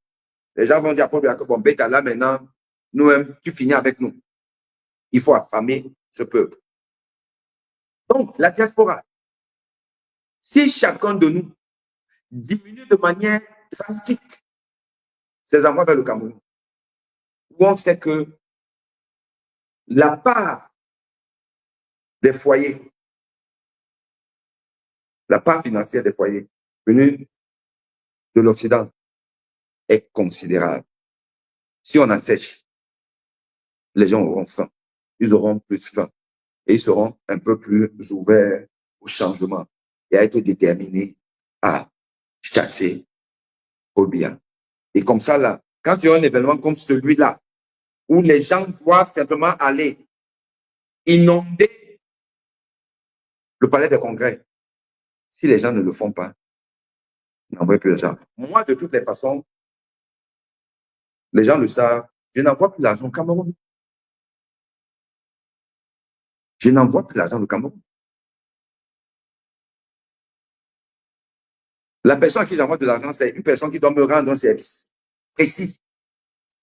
les gens vont dire, bon, bêta là, maintenant, nous-mêmes, tu finis avec nous. Il faut affamer ce peuple. Donc, la diaspora, si chacun de nous diminue de manière drastique ses envois vers le Cameroun, où on sait que la part des foyers, la part financière des foyers venus de l'Occident est considérable. Si on assèche, les gens auront faim. Ils auront plus faim. Et ils seront un peu plus ouverts au changement et à être déterminés à chasser au bien. Et comme ça, là, quand il y a un événement comme celui-là, où les gens doivent simplement aller inonder le palais des congrès, si les gens ne le font pas, n'envoie plus d'argent. Moi, de toutes les façons, les gens le savent, je n'envoie plus d'argent au Cameroun. Je n'envoie plus d'argent au Cameroun. La personne à qui j'envoie de l'argent, c'est une personne qui doit me rendre un service précis.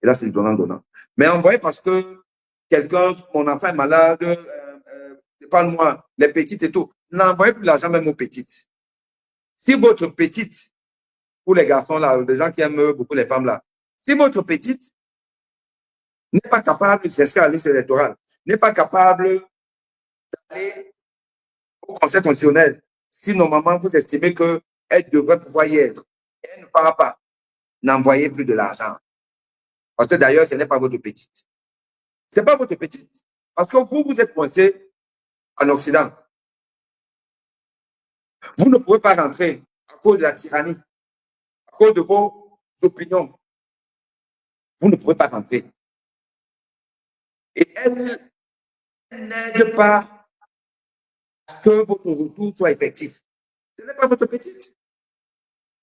Et là, c'est le donnant-donnant. Mais envoyer parce que quelqu'un, mon enfant est malade, épargne-moi, les petites et tout. N'envoyez plus l'argent même aux petites. Si votre petite, pour les garçons là, les gens qui aiment beaucoup les femmes là, si votre petite n'est pas capable de s'inscrire à la liste électorale, n'est pas capable d'aller au conseil constitutionnel, si normalement vous estimez qu'elle devrait pouvoir y être, elle ne part pas, n'envoyez plus de l'argent. Parce que d'ailleurs, ce n'est pas votre petite. Ce n'est pas votre petite. Parce que vous, vous êtes coincé en Occident. Vous ne pouvez pas rentrer à cause de la tyrannie, à cause de vos opinions. Vous ne pouvez pas rentrer. Et elle n'aide pas à ce que votre retour soit effectif. Ce n'est pas votre petite.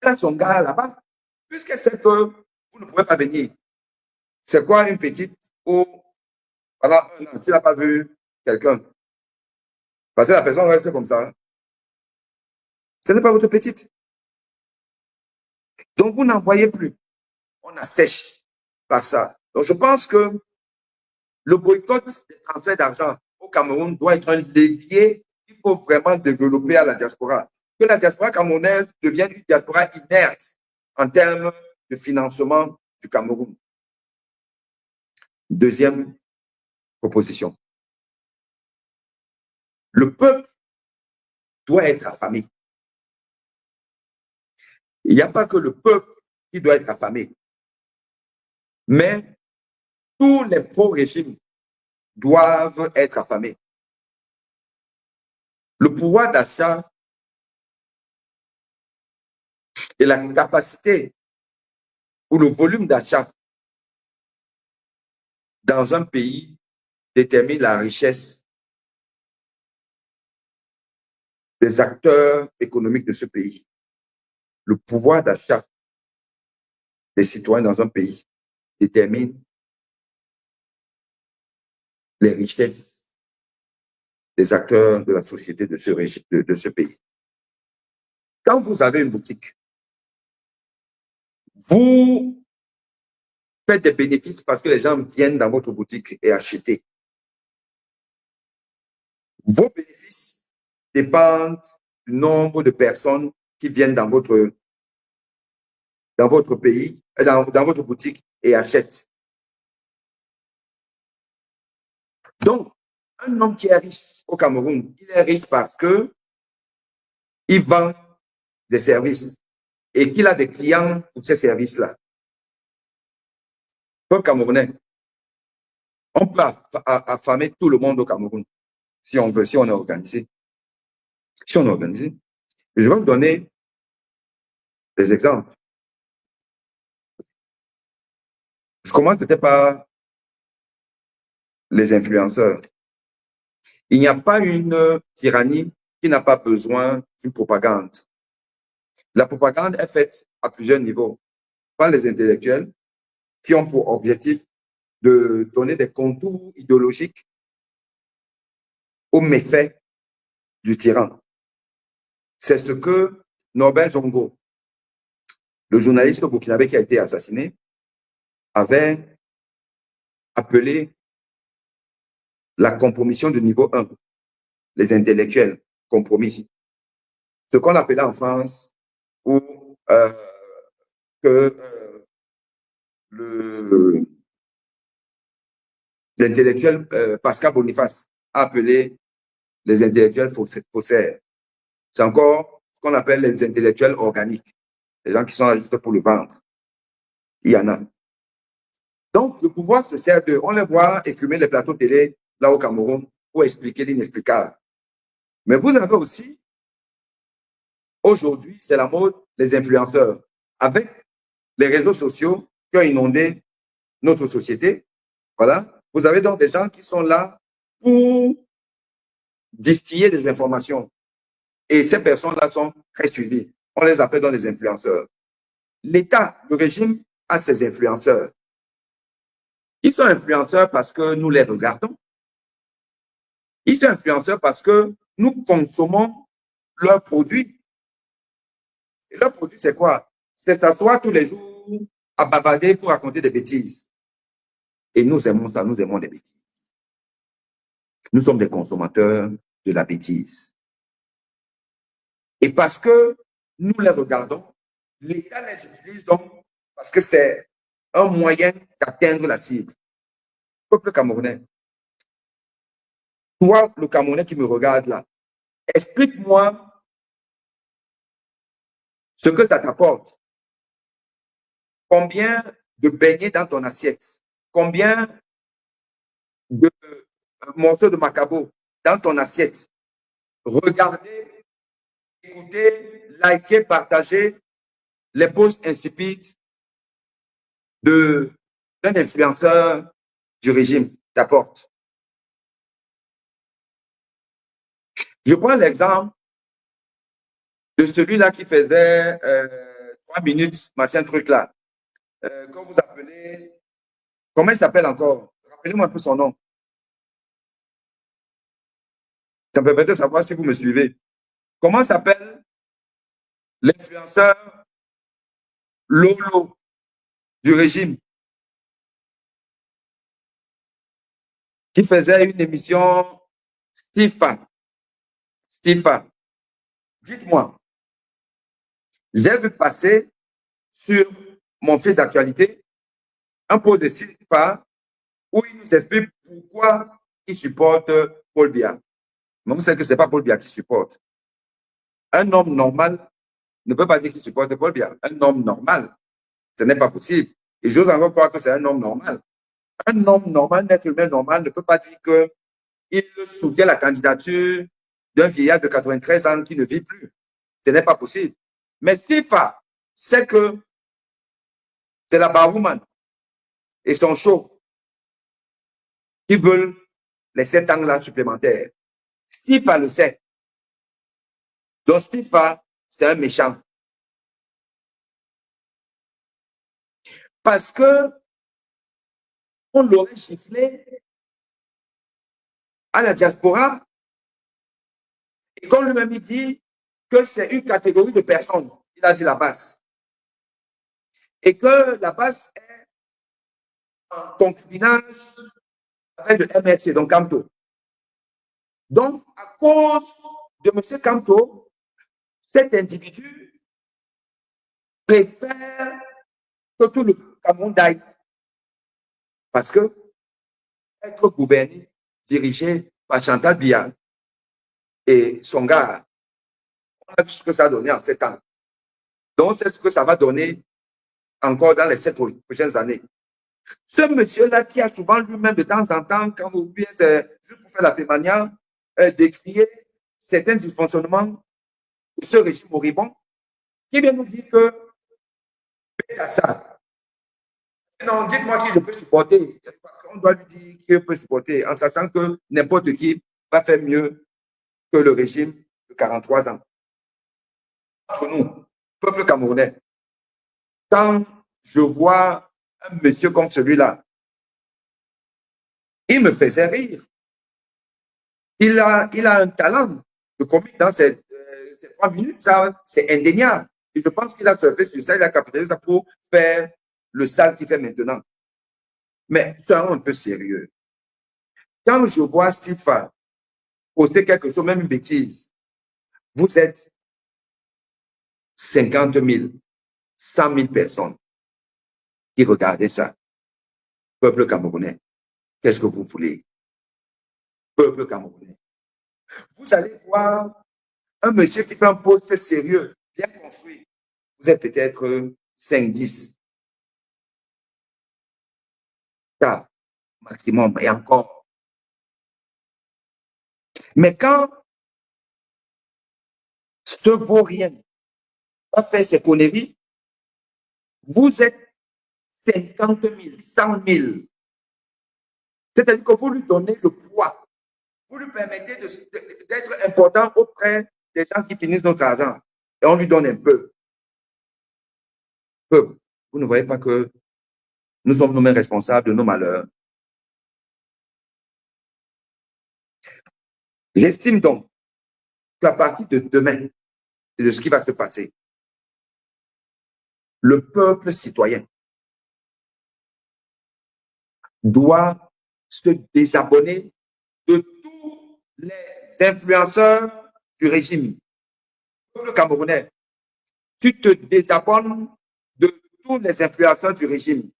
Elle a son gars là-bas. Puisqu'elle sait que vous ne pouvez pas venir. C'est quoi une petite où, pendant un an, tu n'as pas vu quelqu'un? Parce que la personne reste comme ça. Ce n'est pas votre petite. Donc, vous n'en voyez plus. On assèche par ça. Donc, je pense que le boycott des transferts d'argent au Cameroun doit être un levier qu'il faut vraiment développer à la diaspora. Que la diaspora camerounaise devienne une diaspora inerte en termes de financement du Cameroun. Deuxième proposition. Le peuple doit être affamé. Il n'y a pas que le peuple qui doit être affamé, mais tous les pro-régimes doivent être affamés. Le pouvoir d'achat et la capacité ou le volume d'achat dans un pays détermine la richesse des acteurs économiques de ce pays. Le pouvoir d'achat des citoyens dans un pays détermine les richesses des acteurs de la société de ce pays. Quand vous avez une boutique, vous faites des bénéfices parce que les gens viennent dans votre boutique et achètent. Vos bénéfices dépendent du nombre de personnes qui viennent dans votre pays, dans votre boutique et achètent. Donc, un homme qui est riche au Cameroun, il est riche parce que il vend des services et qu'il a des clients pour ces services-là. Peuple camerounais, on peut affamer tout le monde au Cameroun si on veut, si on est organisé. Si on est organisé. Je vais vous donner des exemples. Je commence peut-être par les influenceurs. Il n'y a pas une tyrannie qui n'a pas besoin d'une propagande. La propagande est faite à plusieurs niveaux par les intellectuels qui ont pour objectif de donner des contours idéologiques aux méfaits du tyran. C'est ce que Norbert Zongo, le journaliste burkinabé qui a été assassiné, avait appelé la compromission de niveau 1, les intellectuels compromis. Ce qu'on appelait en France, où que l'intellectuel Pascal Boniface a appelé les intellectuels faussaires. C'est encore ce qu'on appelle les intellectuels organiques, les gens qui sont là juste pour le vendre. Il y en a. Donc, le pouvoir se sert d'eux. On les voit écumer les plateaux télé là au Cameroun pour expliquer l'inexplicable. Mais vous avez aussi, aujourd'hui, c'est la mode, les influenceurs. Avec les réseaux sociaux qui ont inondé notre société, voilà, vous avez donc des gens qui sont là pour distiller des informations. Et ces personnes-là sont très suivies. On les appelle dans les influenceurs. L'État, le régime, a ses influenceurs. Ils sont influenceurs parce que nous les regardons. Ils sont influenceurs parce que nous consommons leurs produits. Et leurs produits, c'est quoi? C'est s'asseoir tous les jours à bavarder pour raconter des bêtises. Et nous aimons ça, nous aimons les bêtises. Nous sommes des consommateurs de la bêtise. Et parce que nous les regardons, l'État les utilise donc parce que c'est un moyen d'atteindre la cible. Peuple camerounais, toi, le Camerounais qui me regarde là, explique-moi ce que ça t'apporte. Combien de beignets dans ton assiette? Combien de morceaux de macabo dans ton assiette? Regardez, écoutez, likez, partagez les posts insipides d'un influenceur du régime t'apporte. Je prends l'exemple de celui-là qui faisait 3 minutes, machin truc là. Quand vous appelez, comment il s'appelle encore? Rappelez-moi un peu son nom. Ça me permet de savoir si vous me suivez. Comment s'appelle l'influenceur Lolo du régime, qui faisait une émission Stifa. Stifa. Dites-moi, j'ai vu passer sur mon fil d'actualité un post de Stifa où il nous explique pourquoi il supporte Paul Biya. Mais vous savez que ce n'est pas Paul Biya qui supporte. Un homme normal ne peut pas dire qu'il supporte Paul Biya. Un homme normal, ce n'est pas possible. Et j'ose encore croire que c'est un homme normal. Un homme normal, un être humain normal, ne peut pas dire qu'il soutient la candidature d'un vieillard de 93 ans qui ne vit plus. Ce n'est pas possible. Mais Stifa, c'est que c'est la barwoman et son show qui veulent les 7 ans là supplémentaires. Stifa le sait. Donc Stifa, c'est un méchant. Parce que on l'aurait giflé à la diaspora et qu'on lui-même dit que c'est une catégorie de personnes. Il a dit la base. Et que la base est en concubinage avec le MLC, donc Camto. Donc, à cause de M. Camto, cet individu préfère que tout le Cameroun d'aille. Parce que être gouverné, dirigé par Chantal Biya et son gars, on a vu ce que ça a donné en 7 ans. Donc, c'est ce que ça va donner encore dans les 7 prochaines années. Ce monsieur-là qui a souvent lui-même de temps en temps, quand vous voyez, juste pour faire la fémania, décrier certains dysfonctionnements de ce régime moribond, qui vient nous dire que faites à ça. Non, dites-moi qui je peux supporter. Parce qu'on doit lui dire qui peut supporter, en sachant que n'importe qui va faire mieux que le régime de 43 ans. Entre nous, peuple camerounais, quand je vois un monsieur comme celui-là, il me faisait rire. Il a un talent de comique dans ces 3 minutes, ça, c'est indéniable. Et je pense qu'il a surfé sur ça, il a capitalisé ça pour faire le sale qu'il fait maintenant. Mais soyons un peu sérieux. Quand je vois Stifa poster quelque chose, même une bêtise, vous êtes 50 000, 100 000 personnes qui regardez ça. Peuple camerounais, qu'est-ce que vous voulez? Peuple camerounais. Vous allez voir un monsieur qui fait un post sérieux, bien construit. Vous êtes peut-être 5, 10. Ça, maximum, et encore. Mais quand ce vaurien va faire ses conneries, vous êtes 50 000, 100 000. C'est-à-dire que vous lui donnez le poids. Vous lui permettez d'être important auprès des gens qui finissent notre argent. Et on lui donne un peu. Vous ne voyez pas que nous sommes nous-mêmes responsables de nos malheurs. J'estime donc qu'à partir de demain et de ce qui va se passer, le peuple citoyen doit se désabonner de tous les influenceurs du régime. Le Camerounais, tu te désabonnes de tous les influenceurs du régime.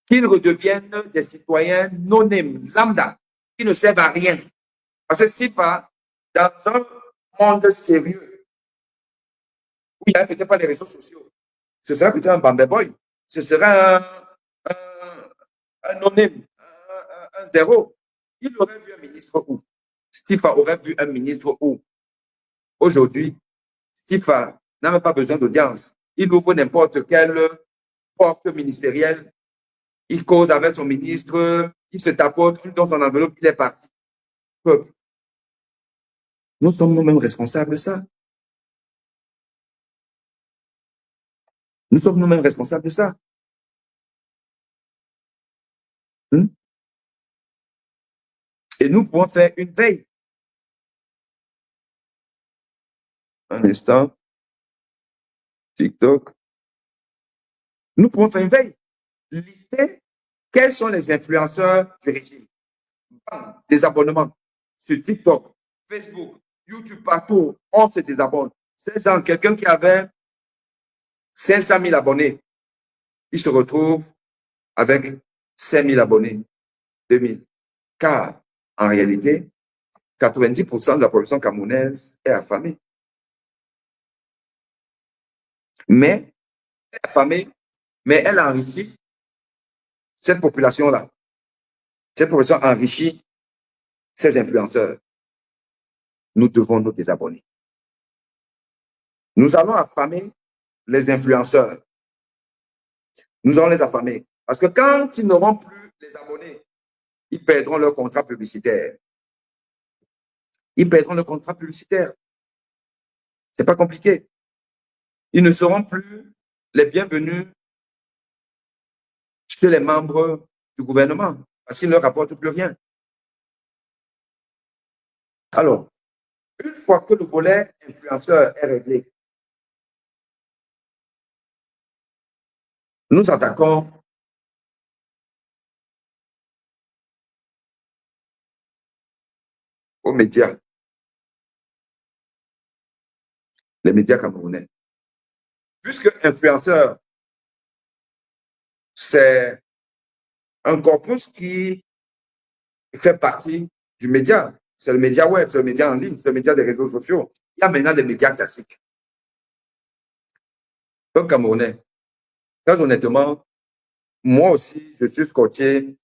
Qu'ils redeviennent des citoyens anonymes, lambda, qui ne servent à rien. Parce que si pas dans un monde sérieux, où il n'y a peut-être pas les réseaux sociaux, ce serait plutôt un Bambé Boy, ce serait un anonyme, un zéro. Il aurait vu un ministre où? Stifa aurait vu un ministre où? Aujourd'hui, Stifa n'a même pas besoin d'audience. Il ouvre n'importe quelle porte ministérielle, il cause avec son ministre, il se tapote, il donne son enveloppe, il est parti. Peuple. Nous sommes nous-mêmes responsables de ça. Nous sommes nous-mêmes responsables de ça. Et nous pouvons faire une veille. Un instant. TikTok. Nous pouvons faire une veille, lister quels sont les influenceurs du régime. Des abonnements sur TikTok, Facebook, YouTube, partout, on se désabonne. C'est genre quelqu'un qui avait 500 000 abonnés, il se retrouve avec 5 000 abonnés, 2 000. Car, en réalité, 90% de la population camerounaise est affamée. Mais, elle est affamée, mais elle enrichit cette population-là. Cette population enrichit ces influenceurs. Nous devons nous désabonner. Nous allons affamer les influenceurs. Nous allons les affamer. Parce que quand ils n'auront plus les abonnés, ils perdront leur contrat publicitaire. Ils perdront le contrat publicitaire. Ce n'est pas compliqué. Ils ne seront plus les bienvenus chez les membres du gouvernement parce qu'ils ne leur rapportent plus rien. Alors, une fois que le volet influenceur est réglé, nous attaquons aux médias, les médias camerounais. Puisque influenceur, c'est un corpus qui fait partie du média. C'est le média web, c'est le média en ligne, c'est le média des réseaux sociaux. Il y a maintenant des médias classiques. Un Camerounais, très honnêtement, moi aussi, je suis scotché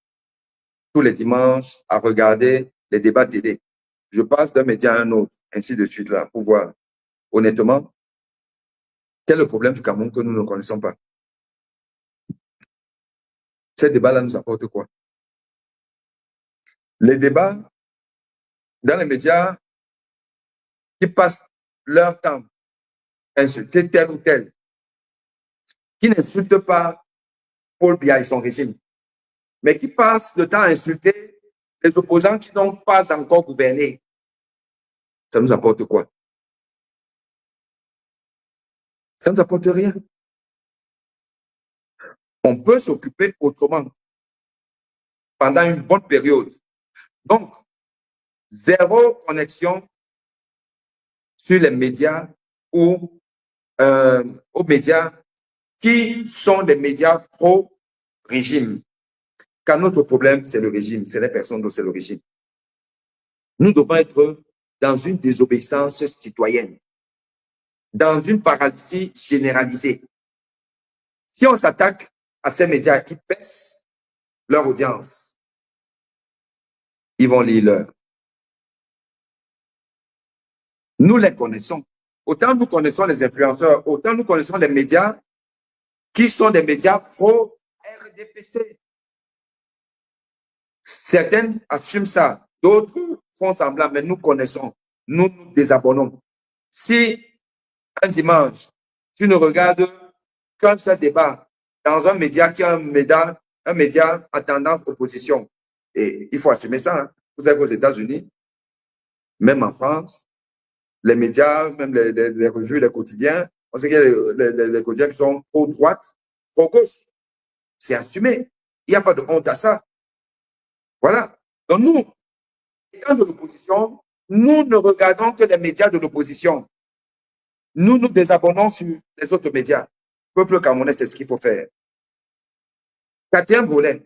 tous les dimanches à regarder les débats télé. Je passe d'un média à un autre, ainsi de suite, là, pour voir. Honnêtement, quel est le problème du Cameroun que nous ne connaissons pas? Ces débats-là nous apportent quoi? Les débats dans les médias qui passent leur temps à insulter tel ou tel, qui n'insultent pas Paul Biya et son régime, mais qui passent le temps à insulter les opposants qui n'ont pas encore gouverné. Ça nous apporte quoi? Ça ne nous apporte rien. On peut s'occuper autrement pendant une bonne période. Donc, zéro connexion sur les médias ou aux médias qui sont des médias pro-régime. Car notre problème, c'est le régime, c'est les personnes dont c'est le régime. Nous devons être dans une désobéissance citoyenne, dans une paralysie généralisée. Si on s'attaque à ces médias, ils baissent leur audience. Ils vont lire l'heure. Nous les connaissons. Autant nous connaissons les influenceurs, autant nous connaissons les médias qui sont des médias pro-RDPC. Certaines assument ça, d'autres font semblant, mais nous connaissons. Nous nous désabonnons. Si un dimanche, tu ne regardes qu'un seul débat dans un média qui est un média à tendance opposition, et il faut assumer ça. Hein. Vous savez qu'aux États-Unis, même en France, les médias, même les revues, les quotidiens, on sait qu'il y a les quotidiens qui sont pro-droite, pro-gauche. C'est assumé. Il n'y a pas de honte à ça. Voilà. Donc nous, étant de l'opposition, nous ne regardons que les médias de l'opposition. Nous nous désabonnons sur les autres médias. Peuple camerounais, c'est ce qu'il faut faire. Quatrième volet.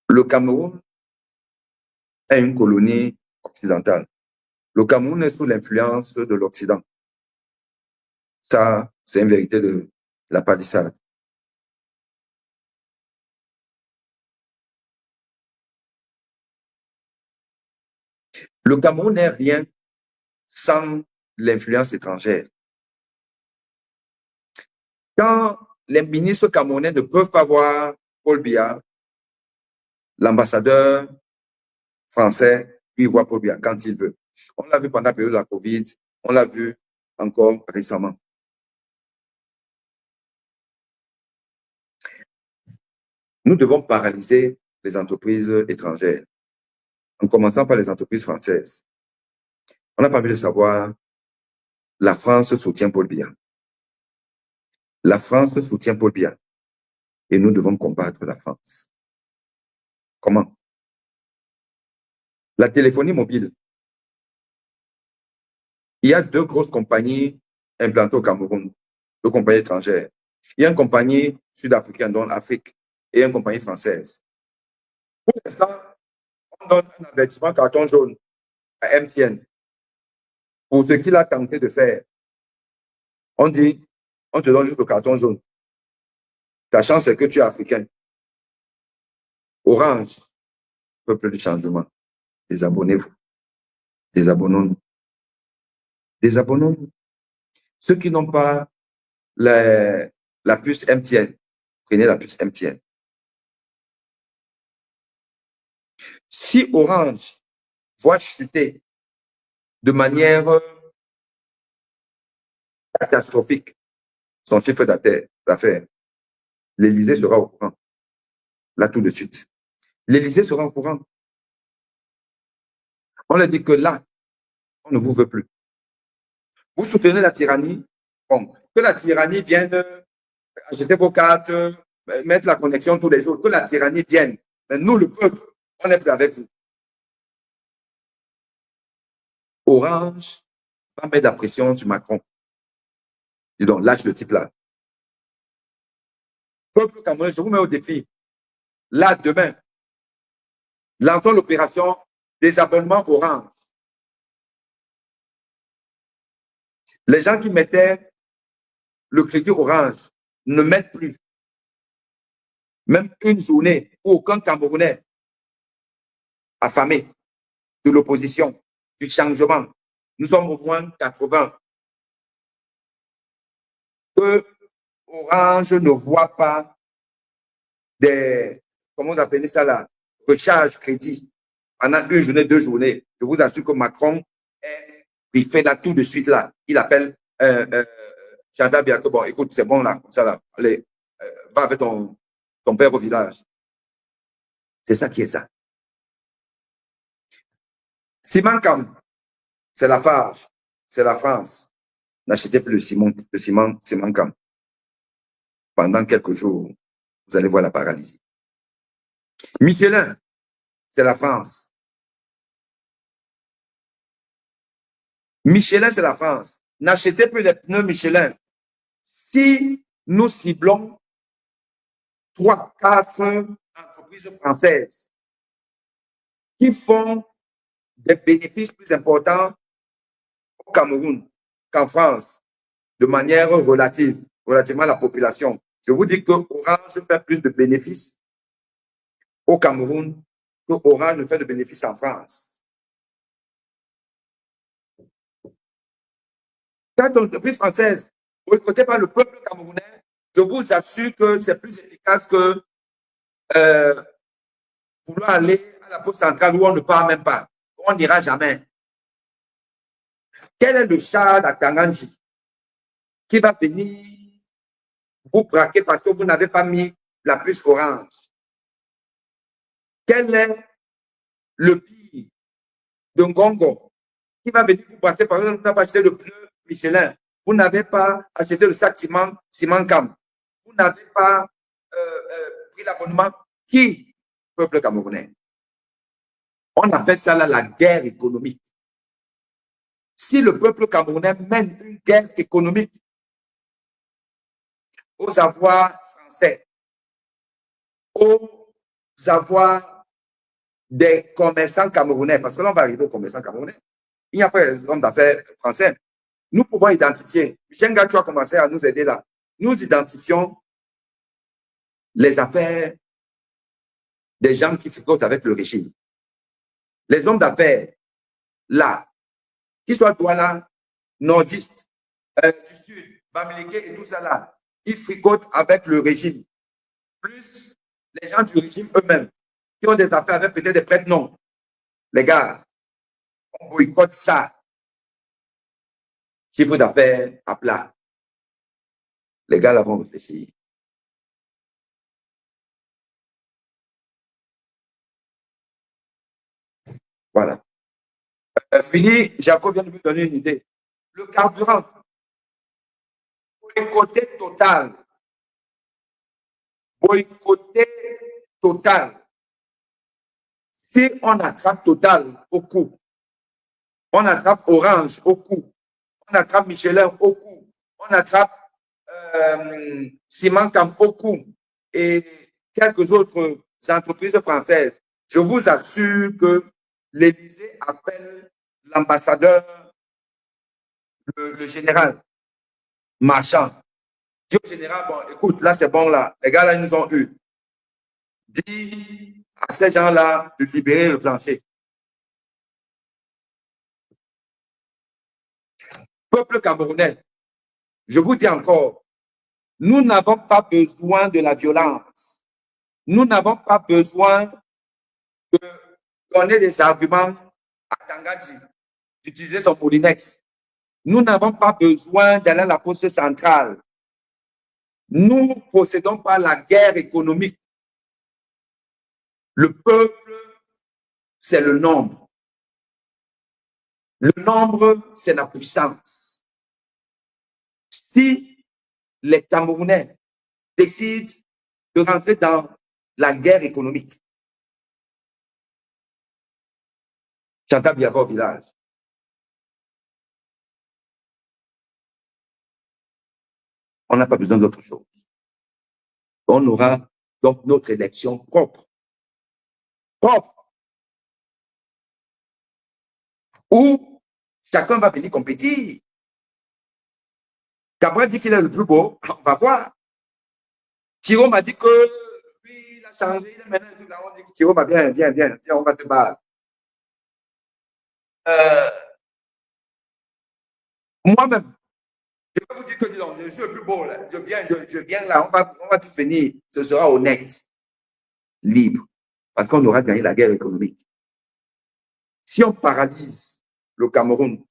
Le Cameroun est une colonie occidentale. Le Cameroun est sous l'influence de l'Occident. Ça, c'est une vérité de la palissade. Le Cameroun n'est rien sans l'influence étrangère. Quand les ministres camerounais ne peuvent pas voir Paul Biya, l'ambassadeur français, lui voit Paul Biya quand il veut. On l'a vu pendant la période de la Covid, on l'a vu encore récemment. Nous devons paralyser les entreprises étrangères, en commençant par les entreprises françaises. On n'a pas envie de savoir, la France soutient Paul Biya. La France soutient Paul Biya et nous devons combattre la France. Comment? La téléphonie mobile. Il y a deux grosses compagnies implantées au Cameroun, deux compagnies étrangères. Il y a une compagnie sud-africaine, dont l'Afrique, et une compagnie française. Pour l'instant, on donne un avertissement carton jaune à MTN pour ce qu'il a tenté de faire. On dit, on te donne juste le carton jaune. Ta chance, c'est que tu es africain. Orange, peuple du changement. Désabonnez-vous. Désabonnons-nous. Désabonnons-nous. Ceux qui n'ont pas la puce MTN, prenez la puce MTN. Si Orange voit chuter de manière catastrophique son chiffre d'affaires, l'Élysée sera au courant. Là, tout de suite. L'Élysée sera au courant. On leur dit que là, on ne vous veut plus. Vous soutenez la tyrannie. Bon, que la tyrannie vienne acheter vos cartes, mettre la connexion tous les jours. Que la tyrannie vienne. Mais nous, le peuple, on n'est plus avec vous. Orange va mettre la pression sur Macron. Dis donc, lâche le type là. Peuple camerounais, je vous mets au défi. Là, demain, lançons l'opération désabonnement Orange. Les gens qui mettaient le crédit Orange ne mettent plus. Même une journée où aucun Camerounais affamé de l'opposition, du changement, nous sommes au moins 80. Que Orange ne voit pas des, comment vous appelez ça là, recharge crédit pendant une journée, 2 journées. Je vous assure que Macron, il fait là tout de suite là. Il appelle Jada Biako, bon, écoute, c'est bon là, comme ça là. Allez, va avec ton père au village. C'est ça qui est ça. Simancam, c'est la Farge, c'est la France. N'achetez plus le ciment Simancam. Pendant quelques jours, vous allez voir la paralysie. Michelin, c'est la France. Michelin, c'est la France. N'achetez plus les pneus Michelin. Si nous ciblons 3, 4 entreprises françaises qui font des bénéfices plus importants au Cameroun qu'en France, de manière relativement à la population, je vous dis que Orange fait plus de bénéfices au Cameroun que Orange ne fait de bénéfices en France. Quand une entreprise française, boycottée par le peuple camerounais, je vous assure que c'est plus efficace que vouloir aller à la poste centrale où on ne part même pas. On n'ira jamais. Quel est le char d'Atanganji qui va venir vous braquer parce que vous n'avez pas mis la puce Orange? Quel est le pire de Ngongo qui va venir vous braquer parce que vous n'avez pas acheté le pneu Michelin? Vous n'avez pas acheté le sac ciment Cam. Vous n'avez pas pris l'abonnement. Qui? Peuple camerounais. On appelle ça là, la guerre économique. Si le peuple camerounais mène une guerre économique aux avoirs français, aux avoirs des commerçants camerounais, parce que là, on va arriver aux commerçants camerounais, il n'y a pas les hommes d'affaires français. Nous pouvons identifier, Michel Gatou a commencé à nous aider là, nous identifions les affaires des gens qui fricotent avec le régime. Les hommes d'affaires, là, qu'ils soient Douala, nordistes, du sud, Bamileke et tout ça là, ils fricotent avec le régime. Plus les gens du régime eux-mêmes, qui ont des affaires avec peut-être des prêtres, non. Les gars, on boycotte ça. Chiffre d'affaires à plat. Les gars là vont réfléchir. Voilà. Fini, Jacob vient de me donner une idée. Le carburant. Boycotter total. Boycotter total. Si on attrape Total au cou, on attrape Orange au cou, on attrape Michelin au cou, on attrape Simancam au cou et quelques autres entreprises françaises, je vous assure que l'Élysée appelle l'ambassadeur, le général Marchand. Dit au général, bon, écoute, là, c'est bon, là. Les gars, là, ils nous ont eu. Dis à ces gens-là de libérer le plancher. Peuple camerounais, je vous dis encore, nous n'avons pas besoin de la violence. Nous n'avons pas besoin de donner des arguments à Tangadji, d'utiliser son Moulinex. Nous n'avons pas besoin d'aller à la poste centrale. Nous ne possédons pas la guerre économique. Le peuple, c'est le nombre. Le nombre, c'est la puissance. Si les Camerounais décident de rentrer dans la guerre économique, Chantal Biaga au village, on n'a pas besoin d'autre chose. On aura donc notre élection propre. Propre. Où chacun va venir compétir. Cabral dit qu'il est le plus beau, on va voir. Thiro m'a dit que lui, il a changé, il est maintenant tout là. On dit que Thiro va bien, viens, on va te battre. Moi-même, je vais vous dire que non, je suis le plus beau là. Je viens là, on va tous venir. Ce sera honnête, libre, parce qu'on aura gagné la guerre économique. Si on paralyse le Cameroun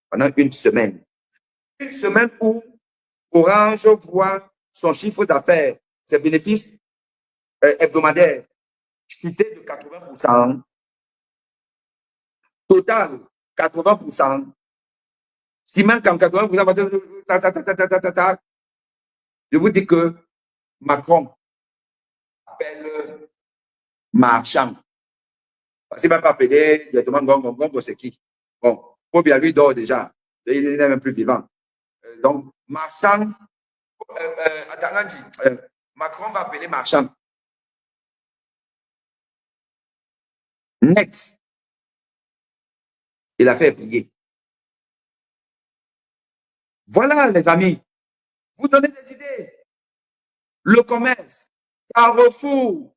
pendant une semaine où Orange voit son chiffre d'affaires, ses bénéfices hebdomadaires chuter de 80%, Total 80%, Simancam 80%, je vous dis que Macron appelle Marchand. Parce qu'il ne va pas appeler directement Gongo, c'est qui? Bon, Pobia lui dort déjà. Il n'est même plus vivant. Donc, Marchand, Macron va appeler Marchand. Net. Il a fait plier. Voilà, les amis. Vous donnez des idées. Le commerce, Carrefour,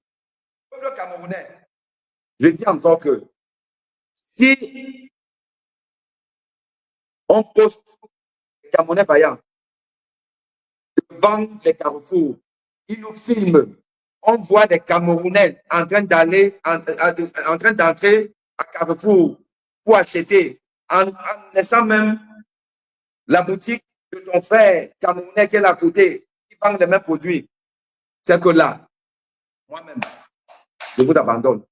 le Camerounais. Je dis encore que si on poste les Camerounais vaillants devant les Carrefour, ils nous filment, on voit des Camerounais en train d'entrer à Carrefour pour acheter, en laissant même la boutique de ton frère Camerounais qui est là à côté, qui vend les mêmes produits. C'est que là, moi-même, je vous abandonne.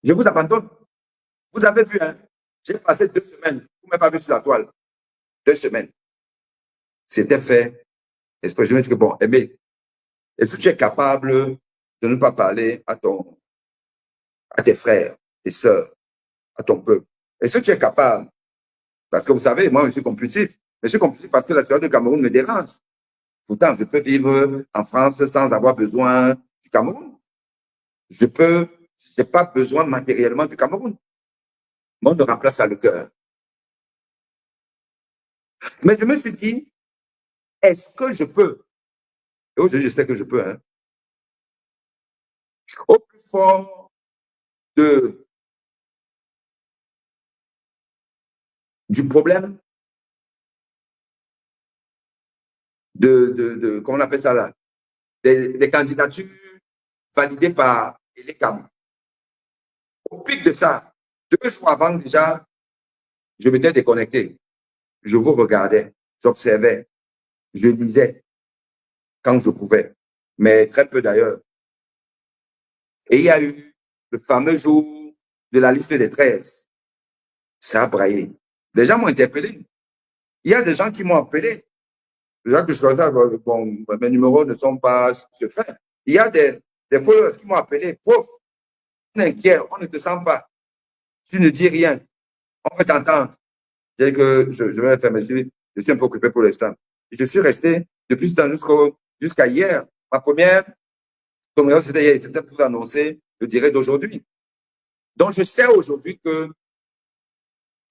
Je vous abandonne. Vous avez vu, hein? J'ai passé 2 semaines. Vous ne m'avez pas vu sur la toile. 2 semaines. C'était fait. Est-ce que je me dis que bon, Aimé, est-ce que tu es capable de ne pas parler à tes frères, tes sœurs, à ton peuple? Est-ce que tu es capable? Parce que vous savez, moi, je suis compulsif. Je suis compulsif parce que la situation du Cameroun me dérange. Pourtant, je peux vivre en France sans avoir besoin du Cameroun. Je n'ai pas besoin matériellement du Cameroun. Mais on ne remplace pas le cœur. Mais je me suis dit, est-ce que je peux? Et aujourd'hui, je sais que je peux. Hein? Au plus fort du problème comment on appelle ça là, des candidatures validées par l'ECAM. Au pic de ça, 2 jours avant déjà, je m'étais déconnecté. Je vous regardais, j'observais, je lisais quand je pouvais, mais très peu d'ailleurs. Et il y a eu le fameux jour de la liste des 13. Ça a braillé. Des gens m'ont interpellé. Il y a des gens qui m'ont appelé. Déjà que je fais ça, bon, mes numéros ne sont pas secrets. Il y a des followers qui m'ont appelé, prof, on est inquiet, on ne te sent pas. Tu ne dis rien. On veut t'entendre. J'ai dit que je vais faire, mais je suis un peu occupé pour l'instant. Je suis resté depuis ce temps jusqu'à hier. Ma première communication, c'était pour vous annoncer le direct d'aujourd'hui. Donc, je sais aujourd'hui que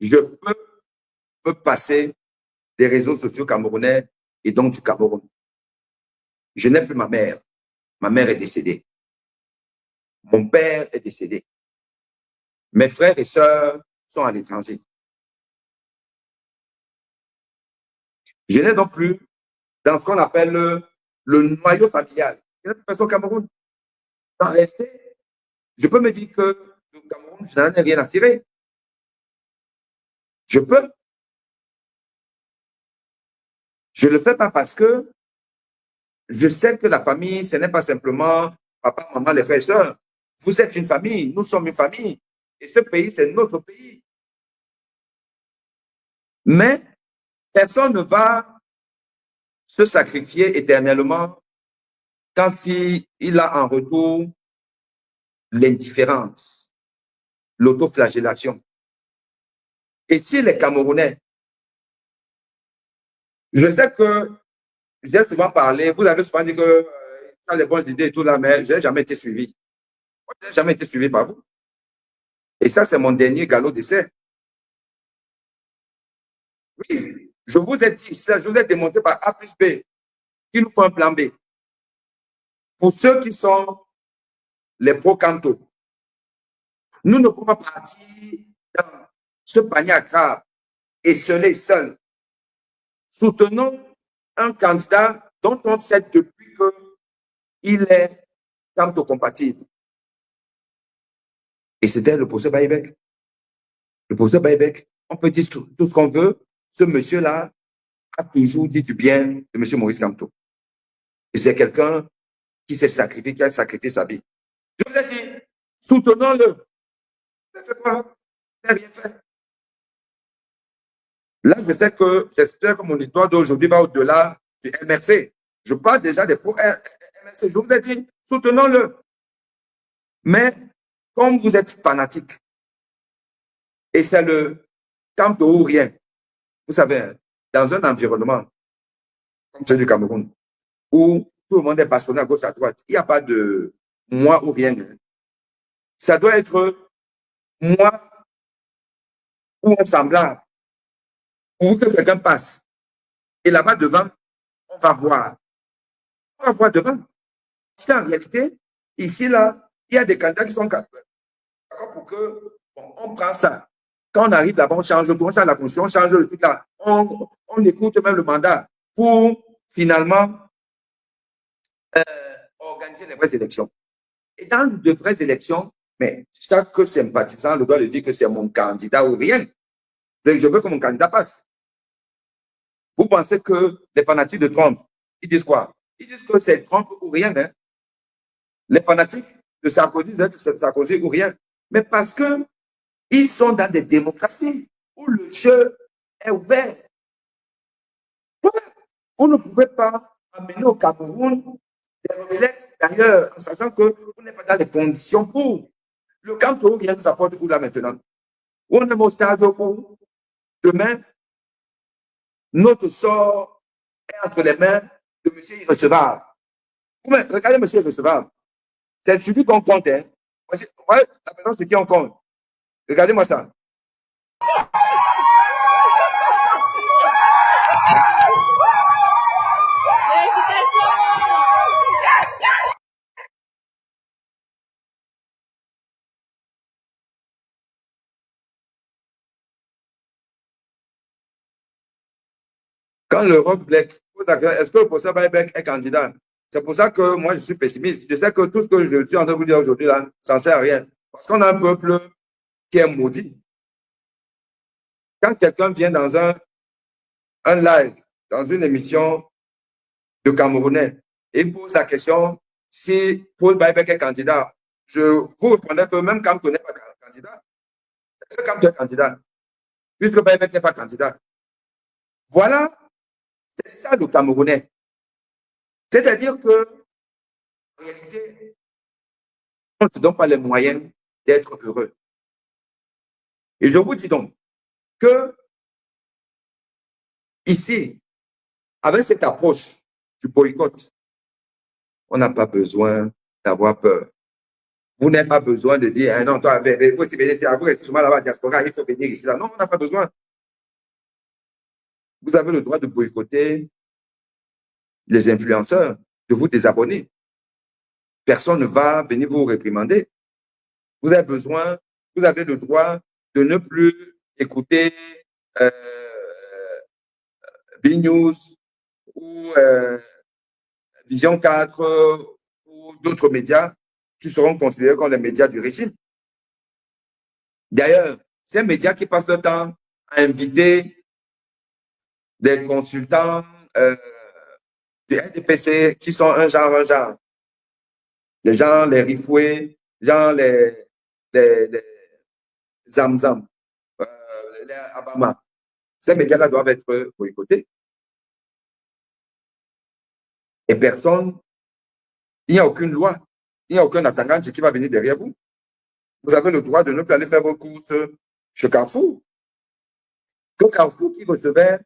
je peux me passer des réseaux sociaux camerounais et donc du Cameroun. Je n'ai plus ma mère. Ma mère est décédée. Mon père est décédé. Mes frères et sœurs sont à l'étranger. Je n'ai donc plus dans ce qu'on appelle le noyau familial. Il n'y a plus personne au Cameroun. En réalité, je peux me dire que le Cameroun, je n'en ai rien à tirer. Je peux. Je ne le fais pas parce que je sais que la famille, ce n'est pas simplement papa, maman, les frères et sœurs. Vous êtes une famille, nous sommes une famille. Et ce pays, c'est notre pays. Mais personne ne va se sacrifier éternellement quand il a en retour l'indifférence, l'autoflagellation. Et si les Camerounais, je sais que j'ai souvent parlé, vous avez souvent dit que tu as les bonnes idées et tout là, mais je n'ai jamais été suivi. Je n'ai jamais été suivi par vous. Et ça, c'est mon dernier galop d'essai. Oui, je vous ai dit, je vous ai démontré par A plus B qu'il nous faut un plan B. Pour ceux qui sont les pro-canto, nous ne pouvons pas partir dans ce panier à crabe et seul. Soutenons un candidat dont on sait depuis qu'il est canto-compatible. Et c'était le professeur Baïbek. Le professeur Baïbek, on peut dire tout ce qu'on veut, ce monsieur-là a toujours dit du bien de M. Maurice Kamto. Et c'est quelqu'un qui s'est sacrifié, qui a sacrifié sa vie. Je vous ai dit, soutenons-le. Vous avez fait quoi? Vous n'avez rien fait. Là, je sais que j'espère que mon histoire d'aujourd'hui va au-delà du MRC. Je parle déjà des pro-MRC. Je vous ai dit, soutenons-le. Mais comme vous êtes fanatique, et c'est le camp ou rien, vous savez, dans un environnement comme celui du Cameroun, où tout le monde est passionné à gauche, à droite, il n'y a pas de moi ou rien. Ça doit être moi ou un semblable, ou que quelqu'un passe. Et là-bas devant, on va voir. On va voir devant. Parce qu'en réalité, ici, là, il y a des candidats qui sont d'accord pour que, bon, on prend ça. Quand on arrive là-bas, on change la constitution, on change le truc là. On écoute même le mandat pour finalement organiser les vraies élections. Et dans de vraies élections, mais chaque sympathisant doit le dire que c'est mon candidat ou rien. Donc, je veux que mon candidat passe. Vous pensez que les fanatiques de Trump, ils disent quoi? Ils disent que c'est Trump ou rien. Hein? Les fanatiques de Sarkozy disent que c'est Sarkozy ou rien. Mais parce que ils sont dans des démocraties où le jeu est ouvert. Voilà. Vous ne pouvez pas amener au Cameroun des réflexes, d'ailleurs, en sachant que vous n'êtes pas dans les conditions pour. Le Cameroun vient nous apporter où là maintenant? On est au stade où demain, notre sort est entre les mains de M. Irrecevable. Regardez M. Irrecevable. C'est celui qu'on compte. Hein. Voyez la personne, c'est qui on compte. Regardez-moi ça. Quand le Rock Black pose la question, est-ce que le professeur Baïbek est candidat? C'est pour ça que moi, je suis pessimiste. Je sais que tout ce que je suis en train de vous dire aujourd'hui, là, ça ne sert à rien. Parce qu'on a un peuple qui est maudit. Quand quelqu'un vient dans un live, dans une émission de Camerounais, et pose la question si Paul Baïbek est candidat, je vous répondrai que même Kamto n'est pas candidat. Est-ce que Kamto est candidat? Puisque Baïbek n'est pas candidat. Voilà C'est ça le Camerounais. C'est-à-dire que, en réalité, on ne se donne pas les moyens d'être heureux. Et je vous dis donc que ici, avec cette approche du boycott, on n'a pas besoin d'avoir peur. Vous n'avez pas besoin de dire, ah non, toi, vous restez souvent là-bas, diaspora, il faut venir ici. Là. Non, on n'a pas besoin. Vous avez le droit de boycotter les influenceurs, de vous désabonner. Personne ne va venir vous réprimander. Vous avez besoin, vous avez le droit de ne plus écouter B-News ou Vision 4 ou d'autres médias qui seront considérés comme les médias du régime. D'ailleurs, ces médias qui passent leur temps à inviter des consultants du RDPC qui sont un genre. Les gens, les Rifoué, les gens, les Zamzam, les Abama. Ces médias-là doivent être boycottés. Et personne, il n'y a aucune loi, il n'y a aucun Atanganje qui va venir derrière vous. Vous avez le droit de ne plus aller faire vos courses chez Carrefour. Que Carrefour qui recevait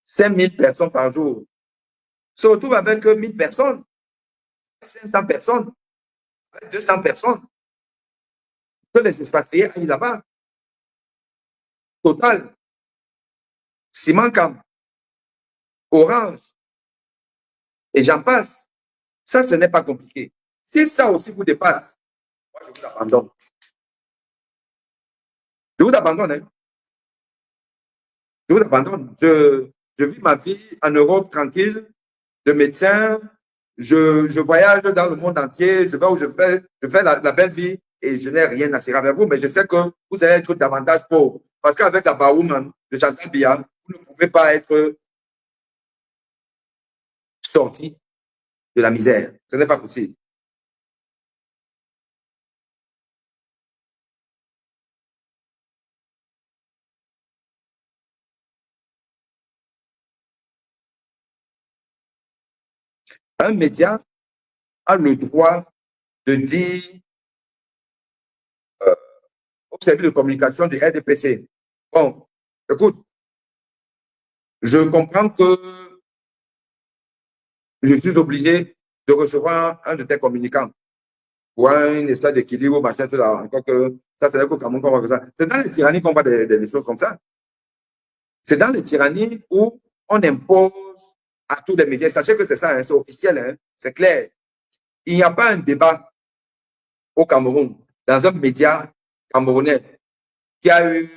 5000 personnes par jour se retrouve avec 1000 personnes, 500 personnes, 200 personnes. Que les expatriés aillent là-bas. Total, Simancam, Orange, et j'en passe. Ça, ce n'est pas compliqué. Si ça aussi vous dépasse, moi, je vous abandonne. Je vous abandonne. Hein. Je vous abandonne. Je vis ma vie en Europe tranquille, de médecin. Je voyage dans le monde entier. Je vais où je fais la belle vie et je n'ai rien à cirer avec vous. Mais je sais que vous allez être davantage pauvre. Parce qu'avec la Baouman de Chantal Biya, vous ne pouvez pas être sorti de la misère. Ce n'est pas possible. Un média a le droit de dire au service de communication du RDPC, bon, écoute, je comprends que je suis obligé de recevoir un de tes communicants pour une espèce d'équilibre, machin, tout là. Encore que ça, c'est qu'au Cameroun qu'on voit que ça. C'est dans les tyrannies qu'on voit des choses comme ça. C'est dans les tyrannies où on impose à tous les médias. Sachez que c'est ça, hein, c'est officiel, hein, c'est clair. Il n'y a pas un débat au Cameroun, dans un média camerounais, qui a eu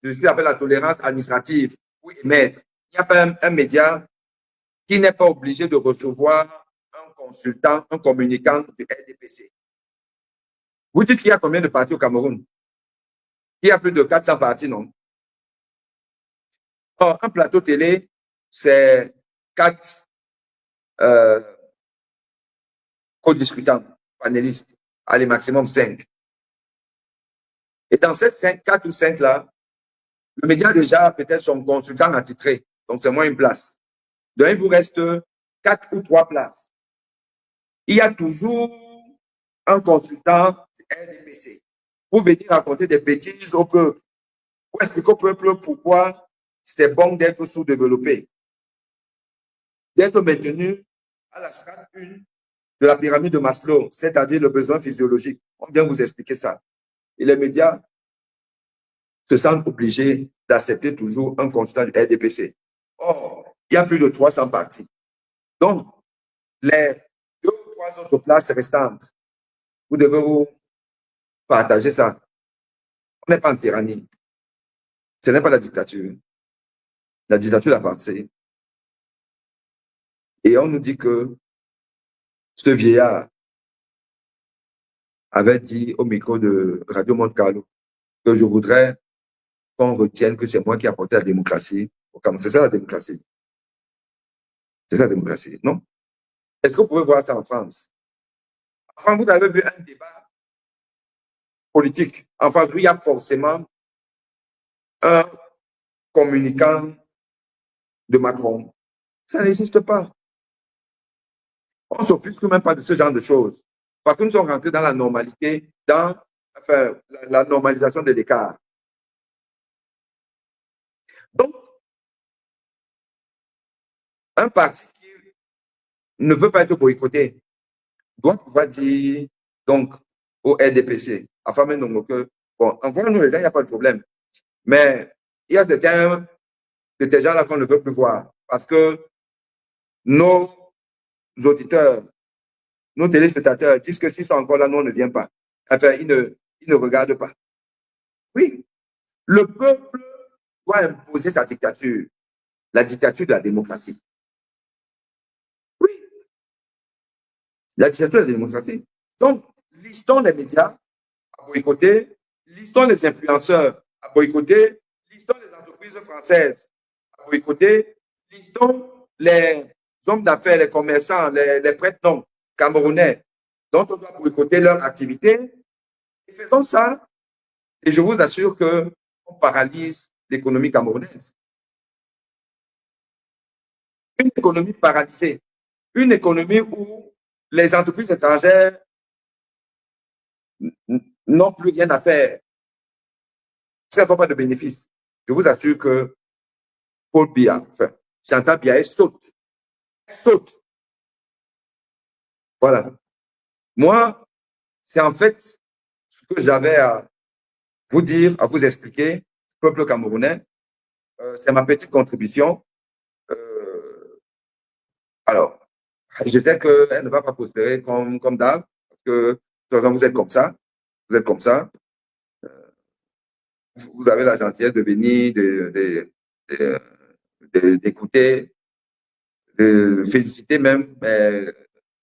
ce qu'on appelle la tolérance administrative pour émettre. Il n'y a pas un média qui n'est pas obligé de recevoir un consultant, un communicant du RDPC. Vous dites qu'il y a combien de partis au Cameroun? Il y a plus de 400 partis, non? Or, un plateau télé, c'est 4 co-discutants, panélistes, allez, maximum 5. Et dans ces 5, 4 ou 5 là, le média a déjà peut-être son consultant attitré, donc c'est moins une place. Donc, il vous reste 4 ou 3 places. Il y a toujours un consultant RDPC pour venir raconter des bêtises au peuple, pour expliquer au peuple pourquoi c'est bon d'être sous-développé, d'être maintenu à la strate 1 de la pyramide de Maslow, c'est-à-dire le besoin physiologique. On vient vous expliquer ça. Et les médias se sentent obligés d'accepter toujours un consultant du RDPC. Or, il y a plus de 300 partis. Donc, les 2 ou 3 autres places restantes, vous devez vous partager ça. On n'est pas en tyrannie. Ce n'est pas la dictature. La dictature a passé. Et on nous dit que ce vieillard avait dit au micro de Radio Monte Carlo que je voudrais qu'on retienne que c'est moi qui ai apporté la démocratie au Cameroun. C'est ça la démocratie. C'est ça la démocratie, non? Est-ce que vous pouvez voir ça en France? En France, vous avez vu un débat politique. En France, il y a forcément un communicant de Macron. Ça n'existe pas. On ne s'offusque même pas de ce genre de choses. Parce que nous sommes rentrés dans la normalité, dans la normalisation de l'écart. Donc, un parti qui ne veut pas être boycotté doit pouvoir dire donc au RDPC, à Famille Nongo, que bon, envoie-nous les gens, il n'y a pas de problème. Mais il y a certains de ces gens-là qu'on ne veut plus voir parce que nos auditeurs, nos téléspectateurs disent que s'ils sont encore là, nous, on ne vient pas. Enfin, ils ne regardent pas. Oui, le peuple doit imposer sa dictature, la dictature de la démocratie. Oui, la dictature de la démocratie. Donc, listons les médias à boycotter, listons les influenceurs à boycotter, listons les entreprises françaises à boycotter, listons les hommes d'affaires, les commerçants, les prête-noms camerounais dont on doit boycotter leur activité. Et faisons ça, et je vous assure qu'on paralyse l'économie camerounaise. Une économie paralysée, une économie où les entreprises étrangères n'ont plus rien à faire. Ça ne fait pas de bénéfices. Je vous assure que Paul Biya, enfin, Chantal Biya, saute. Saute. Voilà. Moi, c'est en fait ce que j'avais à vous dire, à vous expliquer, peuple camerounais. C'est ma petite contribution. Alors, je sais qu'elle ne va pas prospérer comme d'hab, parce que vous êtes comme ça. Vous êtes comme ça. Vous avez la gentillesse de venir, d'écouter, de féliciter même. Mais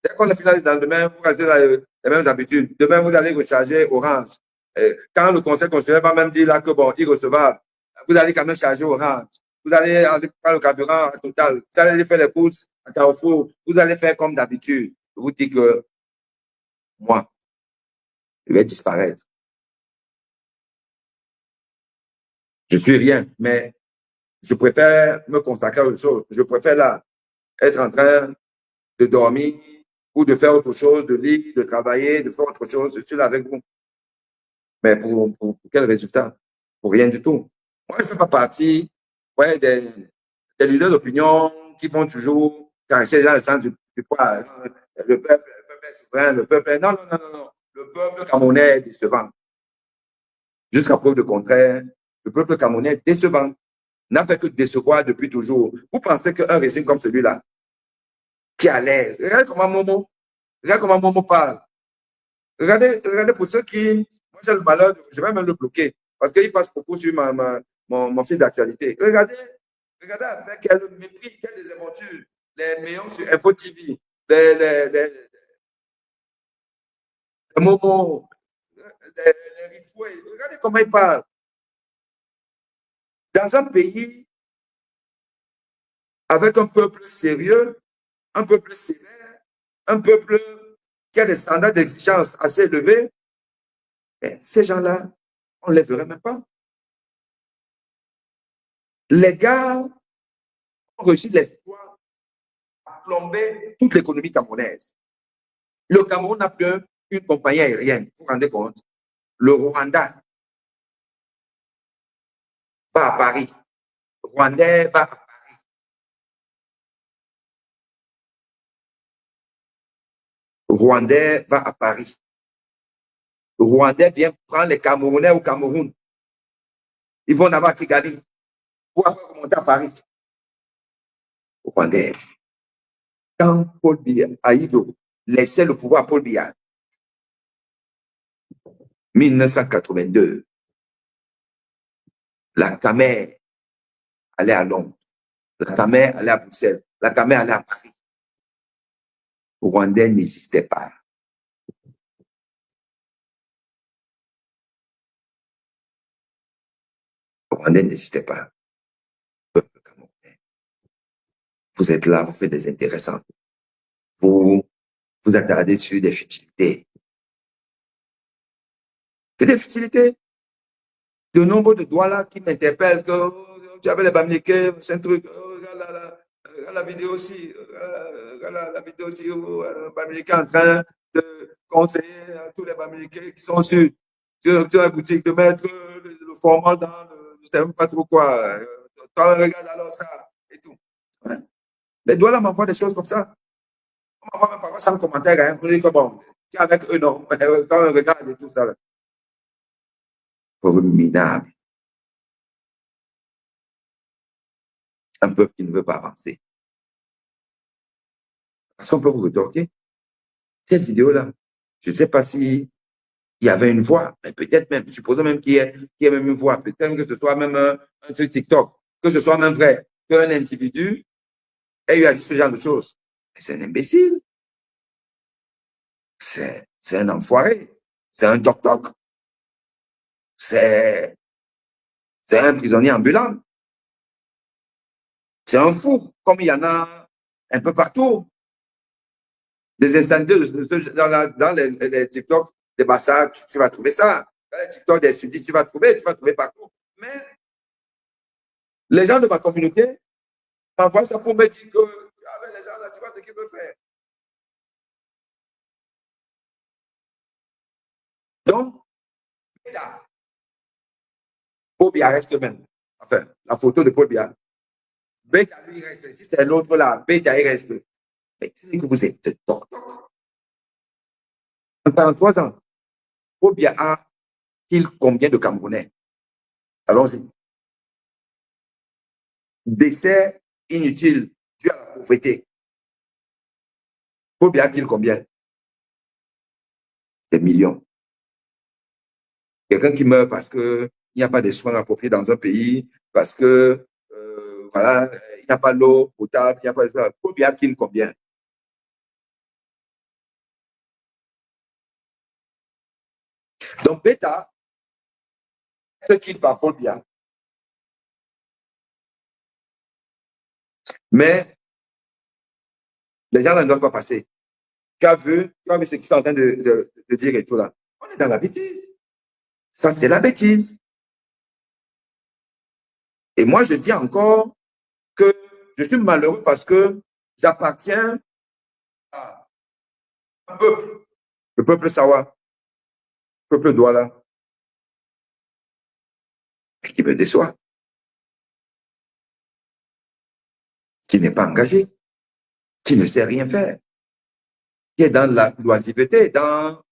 dès qu'on est final dans demain, vous restez dans les mêmes habitudes. Demain, vous allez recharger Orange. Quand le conseil constitutionnel va même dire là que bon, irrecevable, vous allez quand même charger Orange. Vous allez aller prendre le carburant à Total. Vous allez aller faire les courses à Carrefour. Vous allez faire comme d'habitude. Je vous dis que moi, je vais disparaître. Je suis rien, mais je préfère me consacrer aux choses. Je préfère là être en train de dormir ou de faire autre chose, de lire, de travailler, de faire autre chose. Je suis là avec vous. Mais pour quel résultat? Pour rien du tout. Moi, je ne fais pas partie ouais, des leaders d'opinion qui vont toujours caresser les gens le sens du poids. Le peuple est souverain, le peuple est... Non, non, non, non, non. Le peuple camerounais est décevant. Jusqu'à preuve de contraire, le peuple camerounais est décevant. N'a fait que décevoir depuis toujours. Vous pensez qu'un régime comme celui-là, qui est à l'aise, regarde comment Momo parle. Regardez pour ceux qui, moi j'ai le malheur, je vais même le bloquer, parce qu'il passe beaucoup sur mon fil d'actualité. Regardez avec quel mépris, quelle désinvolture, les meilleurs sur Info TV, les Momo, les Rifoué, regardez comment ils parlent. Dans un pays avec un peuple sérieux, un peuple sévère, un peuple qui a des standards d'exigence assez élevés, ces gens-là, on ne les verrait même pas. Les gars ont réussi l'espoir à plomber toute l'économie camerounaise. Le Cameroun n'a plus une compagnie aérienne, vous vous rendez compte? Le Rwanda va à Paris. Le Rwandais va à Paris. Le Rwandais va à Paris. Le Rwandais vient prendre les Camerounais au Cameroun. Ils vont d'abord à Kigali pour après remonter à Paris. Le Rwandais. Quand Paul Biya, Aïdo, laissait le pouvoir à Paul Biya, 1982, la Camer allait à Londres, la Camer allait à Bruxelles, la Camer allait à Paris. Le Rwandais n'existait pas. Le Rwandais n'existait pas. Peuple camerounais. Vous êtes là, vous faites des intéressants. Vous attardez sur des futilités. C'est des futilités. Le nombre de doigts là qui m'interpellent que tu avais les Bamileke, c'est un truc, oh, regarde la vidéo aussi, regarde la vidéo aussi où Bamileke est en train de conseiller à tous les Bamileke qui sont sur la boutique de mettre le format dans je ne sais même pas trop quoi. Quand on regarde alors ça et tout. Ouais. Les Douala m'envoient des choses comme ça. On m'envoie même parfois sans commentaire. Hein. On dit que bon, tu es avec eux, non. Quand on regarde et tout ça. Là. Pauvre minable. Un peuple qui ne veut pas avancer. Parce qu'on peut vous rétorquer. Cette vidéo-là, je ne sais pas si il y avait une voix, mais peut-être même, supposons même qu'il y ait même une voix, peut-être que ce soit même un truc TikTok, que ce soit même vrai, qu'un individu ait eu à dire ce genre de choses. C'est un imbécile. C'est un enfoiré. C'est un toc-toc. C'est un prisonnier ambulant. C'est un fou, comme il y en a un peu partout. Des insanités dans les TikTok des Bassa, tu vas trouver ça. Dans les TikTok des Sudistes, tu vas trouver partout. Mais les gens de ma communauté m'envoient ça pour me dire que avec les gens là, tu vois ce qu'ils veulent faire. Donc, Paul Biya reste même. Enfin, la photo de Paul Biya. Beta, lui, il reste. Si c'est l'autre là, Beta, il reste. Mais c'est que vous êtes toc-toc. En 43 ans, Paul Biya a combien de Camerounais? Allons-y. Décès inutile dû à la pauvreté. Paul Biya a combien? Des millions. Quelqu'un qui meurt parce qu'il n'y a pas de soins appropriés dans un pays, parce que voilà, il n'y a pas d'eau potable, il n'y a pas de soins. Paul Biya a combien? Donc, Beta, ce qu'il par Paul Biya. Mais les gens ne doivent pas passer. Tu as vu ce qu'ils sont en train de dire et tout là. On est dans la bêtise. Ça, c'est la bêtise. Et moi, je dis encore que je suis malheureux parce que j'appartiens à un peuple, le peuple Sawa, le peuple Douala, qui me déçoit, qui n'est pas engagé, qui ne sait rien faire, qui est dans la loisiveté, dans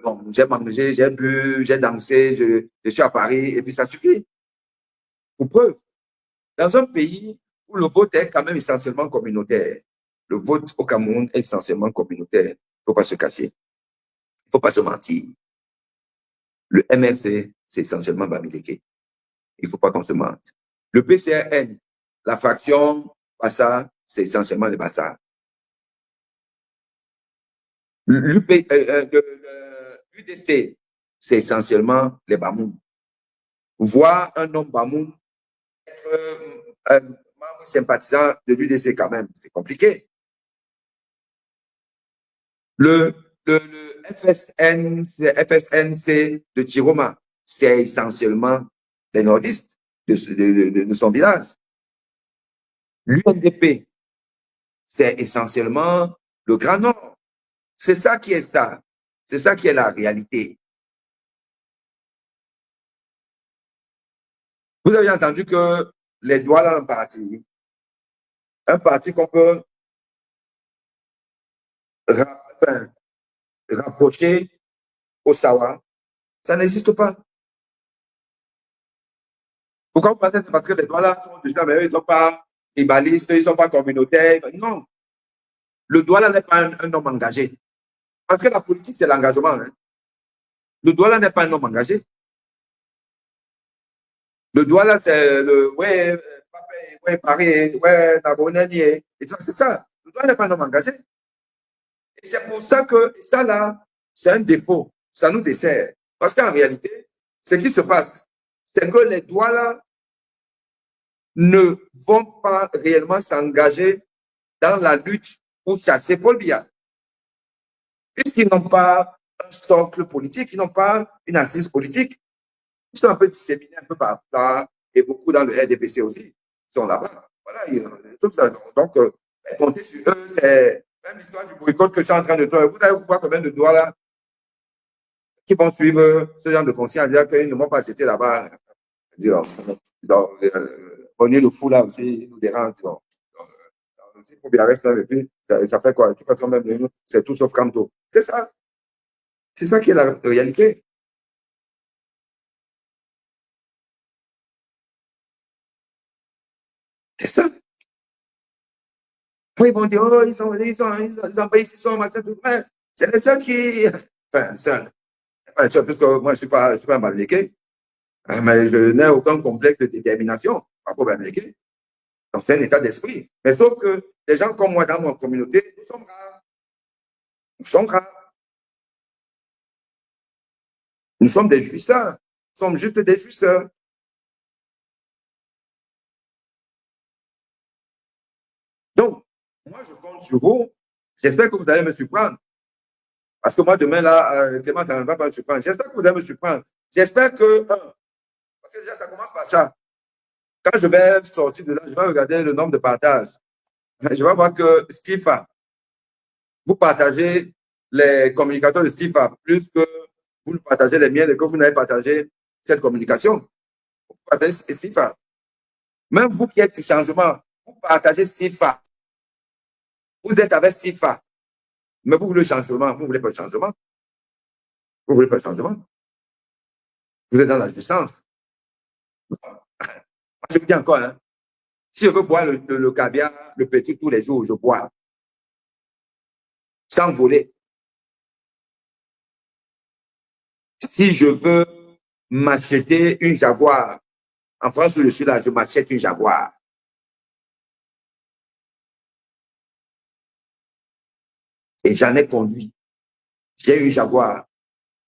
bon, j'ai mangé, j'ai bu, j'ai dansé, je suis à Paris, et puis ça suffit. Pour preuve, dans un pays où le vote est quand même essentiellement communautaire, le vote au Cameroun est essentiellement communautaire, il ne faut pas se cacher, il ne faut pas se mentir. Le MRC, c'est essentiellement Bamileke. Il ne faut pas qu'on se mente. Le PCRN, la fraction Bassa, c'est essentiellement les Bassa. L'UDC, c'est essentiellement les Bamoun. Voir un homme Bamoun être un membre sympathisant de l'UDC quand même, c'est compliqué. Le FSNC de Chiroma, c'est essentiellement les nordistes de son village. L'UNDP, c'est essentiellement le Grand Nord. C'est ça qui est ça. C'est ça qui est la réalité. Vous avez entendu que les Douala ont un parti qu'on peut rapprocher au Sawa, ça n'existe pas. Pourquoi vous pensez que parce que les Douala sont déjà, mais eux, ils ne sont pas tribalistes, ils ne sont pas communautaires? Non. Le Douala n'est pas un homme engagé. Parce que la politique, c'est l'engagement. Hein. Le Douala n'est pas un homme engagé. Le Douala, c'est le ouais, Paris, ouais, Nabonani. Et c'est ça. Le Douala n'est pas un homme engagé. Et c'est pour ça que ça, là, c'est un défaut. Ça nous dessert. Parce qu'en réalité, ce qui se passe, c'est que les Douala ne vont pas réellement s'engager dans la lutte pour chasser Paul Biya. Puisqu'ils n'ont pas un socle politique, ils n'ont pas une assise politique. Ils sont un peu disséminés un peu par là, et beaucoup dans le RDPC aussi sont là-bas. Voilà, tout ça. Donc, compter sur eux, c'est même l'histoire du boycott que je suis en train de faire. Vous allez voir combien de doigts là qui vont suivre ce genre de conscience, dire qu'ils ne vont pas jeter là-bas. Prenez le fou là aussi, il nous dérange. Il faut bien rester là, et puis ça fait quoi? De toute façon, même nous, c'est tout sauf Camto. C'est ça. C'est ça qui est la réalité. C'est ça. Après, ils vont dire, oh, ils envahissent, ils sont machin, tout. C'est les seuls qui. Enfin, seuls. Enfin, parce que moi, je ne suis pas un Bamileke, mais je n'ai aucun complexe de détermination par rapport à Bamileke. Donc, c'est un état d'esprit. Mais sauf que les gens comme moi dans mon communauté, nous sommes rares. Nous sommes rares. Nous sommes des jouisseurs. Nous sommes juste des jouisseurs. Donc, moi, je compte sur vous. J'espère que vous allez me surprendre. Parce que moi, demain, là, Clément, ça ne va pas me surprendre. J'espère que vous allez me surprendre. J'espère que, parce que déjà, ça commence par ça. Quand je vais sortir de là, je vais regarder le nombre de partages. Je vais voir que Stifa, vous partagez les communicateurs de Stifa plus que vous ne partagez les miens et que vous n'avez partagé cette communication. Vous partagez Stifa. Même vous qui êtes du changement, vous partagez Stifa. Vous êtes avec Stifa. Mais vous voulez le changement. Vous ne voulez pas le changement. Vous ne voulez pas le changement. Vous êtes dans la jouissance. Je vous dis encore, hein, si je veux boire le caviar, le petit tous les jours, je bois. Sans voler. Si je veux m'acheter une Jaguar, en France où je suis là, je m'achète une Jaguar. Et j'en ai conduit. J'ai eu une Jaguar.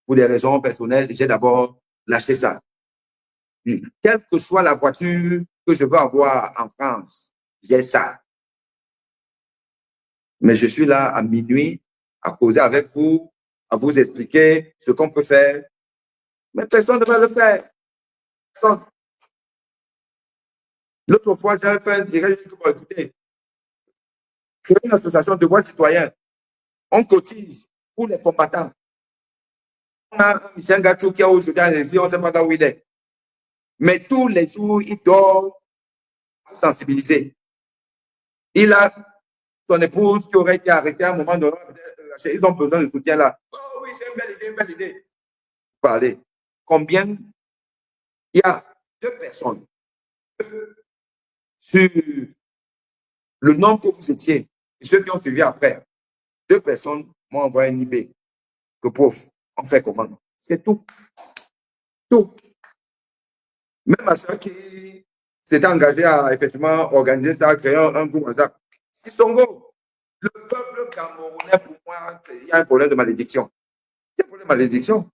Pour des raisons personnelles, j'ai d'abord lâché ça. Quelle que soit la voiture que je veux avoir en France, j'ai ça. Mais je suis là à minuit, à causer avec vous, à vous expliquer ce qu'on peut faire. Mais personne ne va le faire. Personne. L'autre fois, j'avais fait un direct, pour écouter. C'est une association de voix citoyens. On cotise pour les combattants. On a un Michel Gachou qui est aujourd'hui à l'Élysée, on ne sait pas où il est. Mais tous les jours, il dort pour sensibiliser. Il a son épouse qui aurait été arrêtée à un moment donné. Ils ont besoin de soutien là. Oh oui, c'est une belle idée. Parler. Combien il y a 2 personnes sur le nombre que vous étiez et ceux qui ont suivi après. 2 personnes m'ont envoyé un IB. Que prof, on fait comment? C'est tout. Tout. Même à ceux qui s'étaient engagés à effectivement organiser ça, créer un groupe WhatsApp. Sissongo, le peuple camerounais, pour moi, il y a un problème de malédiction. Il y a un problème de malédiction.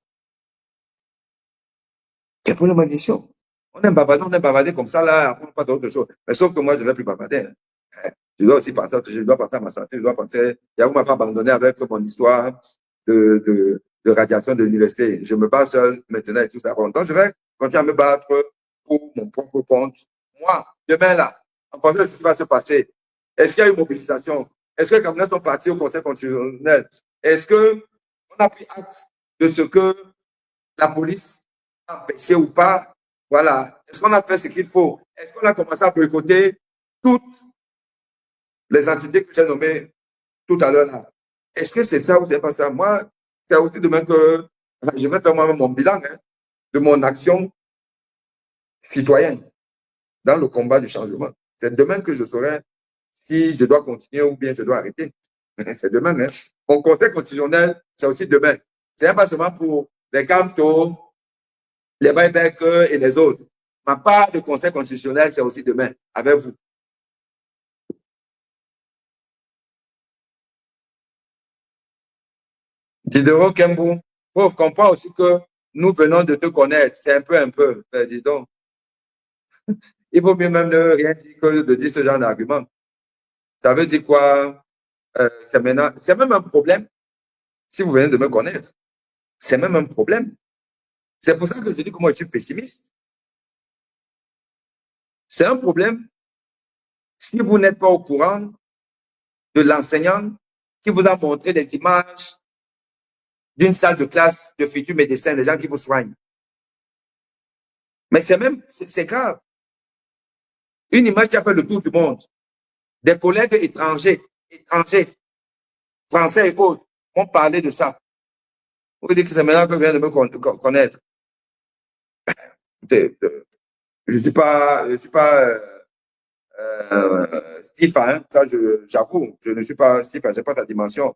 Il y a un problème de malédiction. On aime bavarder comme ça, là, après on passe à autre chose. Mais sauf que moi, je ne vais plus bavarder. Hein. Je dois aussi penser, je dois penser à ma santé, je dois penser, il y a vous m'avez abandonné avec mon histoire de radiation de l'université. Je me bats seul maintenant et tout ça. Donc, je vais continuer à me battre pour mon propre compte. Moi, demain là, en pensant ce qui va se passer, est-ce qu'il y a eu mobilisation? Est-ce que les Camerounais sont partis au Conseil constitutionnel? Est-ce qu'on a pris acte de ce que la police a empêché ou pas? Voilà. Est-ce qu'on a fait ce qu'il faut? Est-ce qu'on a commencé à boycotter toutes les entités que j'ai nommées tout à l'heure là? Est-ce que c'est ça ou c'est pas ça? Moi, c'est aussi demain que je vais faire moi-même mon bilan de mon action citoyenne dans le combat du changement. C'est demain que je saurai si je dois continuer ou bien je dois arrêter. C'est demain. Hein. Mon conseil constitutionnel, c'est aussi demain. C'est pas seulement pour les Camto, les Baïbek et les autres. Ma part de conseil constitutionnel, c'est aussi demain, avec vous. Diderot Kembou, pauvre, comprends aussi que nous venons de te connaître. C'est un peu. Dis donc. Il vaut mieux même ne rien dire que de dire ce genre d'argument. Ça veut dire quoi? C'est même un problème si vous venez de me connaître. C'est même un problème. C'est pour ça que je dis que moi, je suis pessimiste. C'est un problème si vous n'êtes pas au courant de l'enseignant qui vous a montré des images d'une salle de classe de futurs médecins, des gens qui vous soignent. Mais c'est grave. Une image qui a fait le tour du monde. Des collègues étrangers, français et autres, ont parlé de ça. Vous dites que c'est maintenant que je viens de me connaître. Je ne suis pas Steve, hein, ça j'avoue, je ne suis pas Steve, je n'ai pas ta dimension.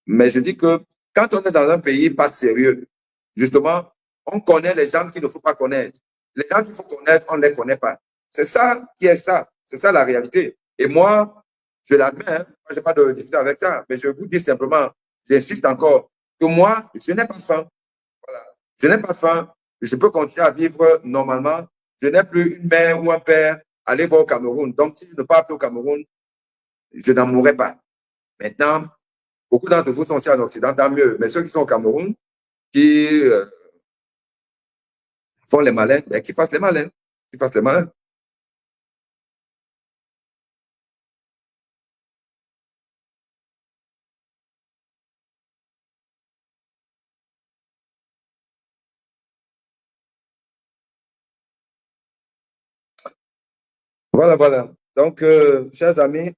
Mais je dis que quand on est dans un pays pas sérieux, justement, on connaît les gens qu'il ne faut pas connaître. Les gens qu'il faut connaître, on ne les connaît pas. C'est ça qui est ça. C'est ça la réalité. Et moi, je l'admets, hein, je n'ai pas de difficulté avec ça, mais je vous dis simplement, j'insiste encore, que moi, je n'ai pas faim. Voilà. Je n'ai pas faim. Je peux continuer à vivre normalement. Je n'ai plus une mère ou un père à aller voir au Cameroun. Donc, si je ne pars plus au Cameroun, je n'en mourrai pas. Maintenant, beaucoup d'entre vous sont aussi en Occident, tant mieux. Mais ceux qui sont au Cameroun, qui font les malins, ben, qu'ils fassent les malins. Qu'ils fassent les malins. Voilà, voilà. Donc, chers amis,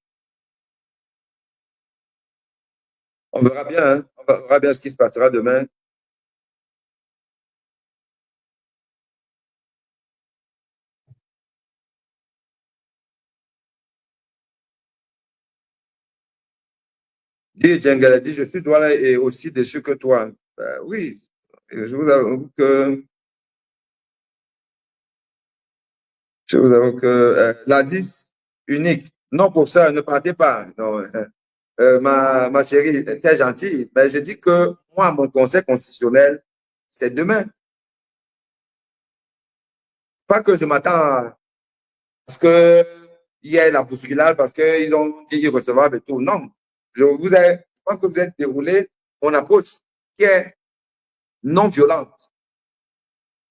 on verra bien, hein. On verra bien ce qui se passera demain. Dit Djengel dit, je suis toi et aussi déçu que toi. Ben, oui, je vous avoue que l'indice unique, non pour ça, ne partez pas. Non, ma chérie, t'es gentille, mais je dis que moi, mon conseil constitutionnel, c'est demain. Pas que je m'attends à ce qu'il y ait la bousculade, parce qu'ils ont dit irrecevable et tout. Non. Je pense que vous avez déroulé mon approche qui est non violente.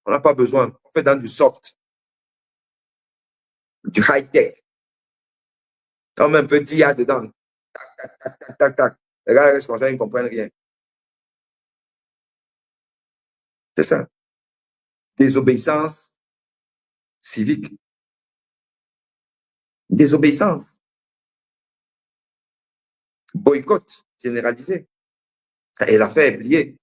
On n'a pas besoin. On fait dans du soft, du high-tech. On met un peu d'IA dedans. Tac, tac, tac, tac, tac. Les gars responsables, ils ne comprennent rien. C'est ça. Désobéissance civique. Désobéissance. Boycott généralisé. Et l'affaire est pliée.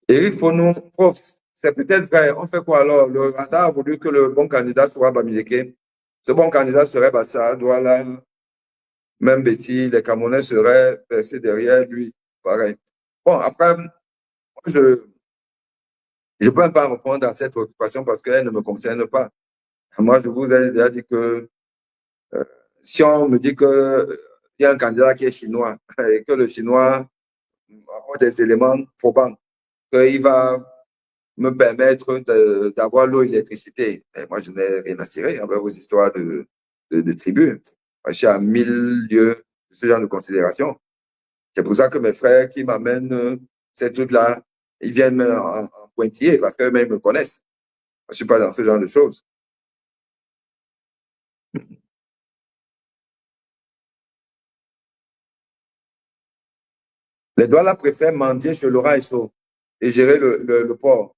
Éric Fonou, prof, c'est peut-être vrai. On fait quoi alors? Le radar a voulu que le bon candidat soit Bamileke. Ce bon candidat serait Bassa, Douala, même Betty. Les Camerounais seraient versés derrière lui. Pareil. Bon, après, moi, je ne peux même pas répondre à cette préoccupation parce qu'elle ne me concerne pas. Moi, je vous ai déjà dit que si on me dit qu'il y a un candidat qui est chinois et que le chinois apporte des éléments probants, qu'il va me permettre d'avoir l'eau et l'électricité. Et moi, je n'ai rien à cirer avec vos histoires de tribus. Moi, je suis à 1000 lieues de ce genre de considération. C'est pour ça que mes frères qui m'amènent ces trucs-là, ils viennent en pointillé parce qu'eux-mêmes me connaissent. Je ne suis pas dans ce genre de choses. Les Douala préfèrent mendier chez Laurent et gérer le port.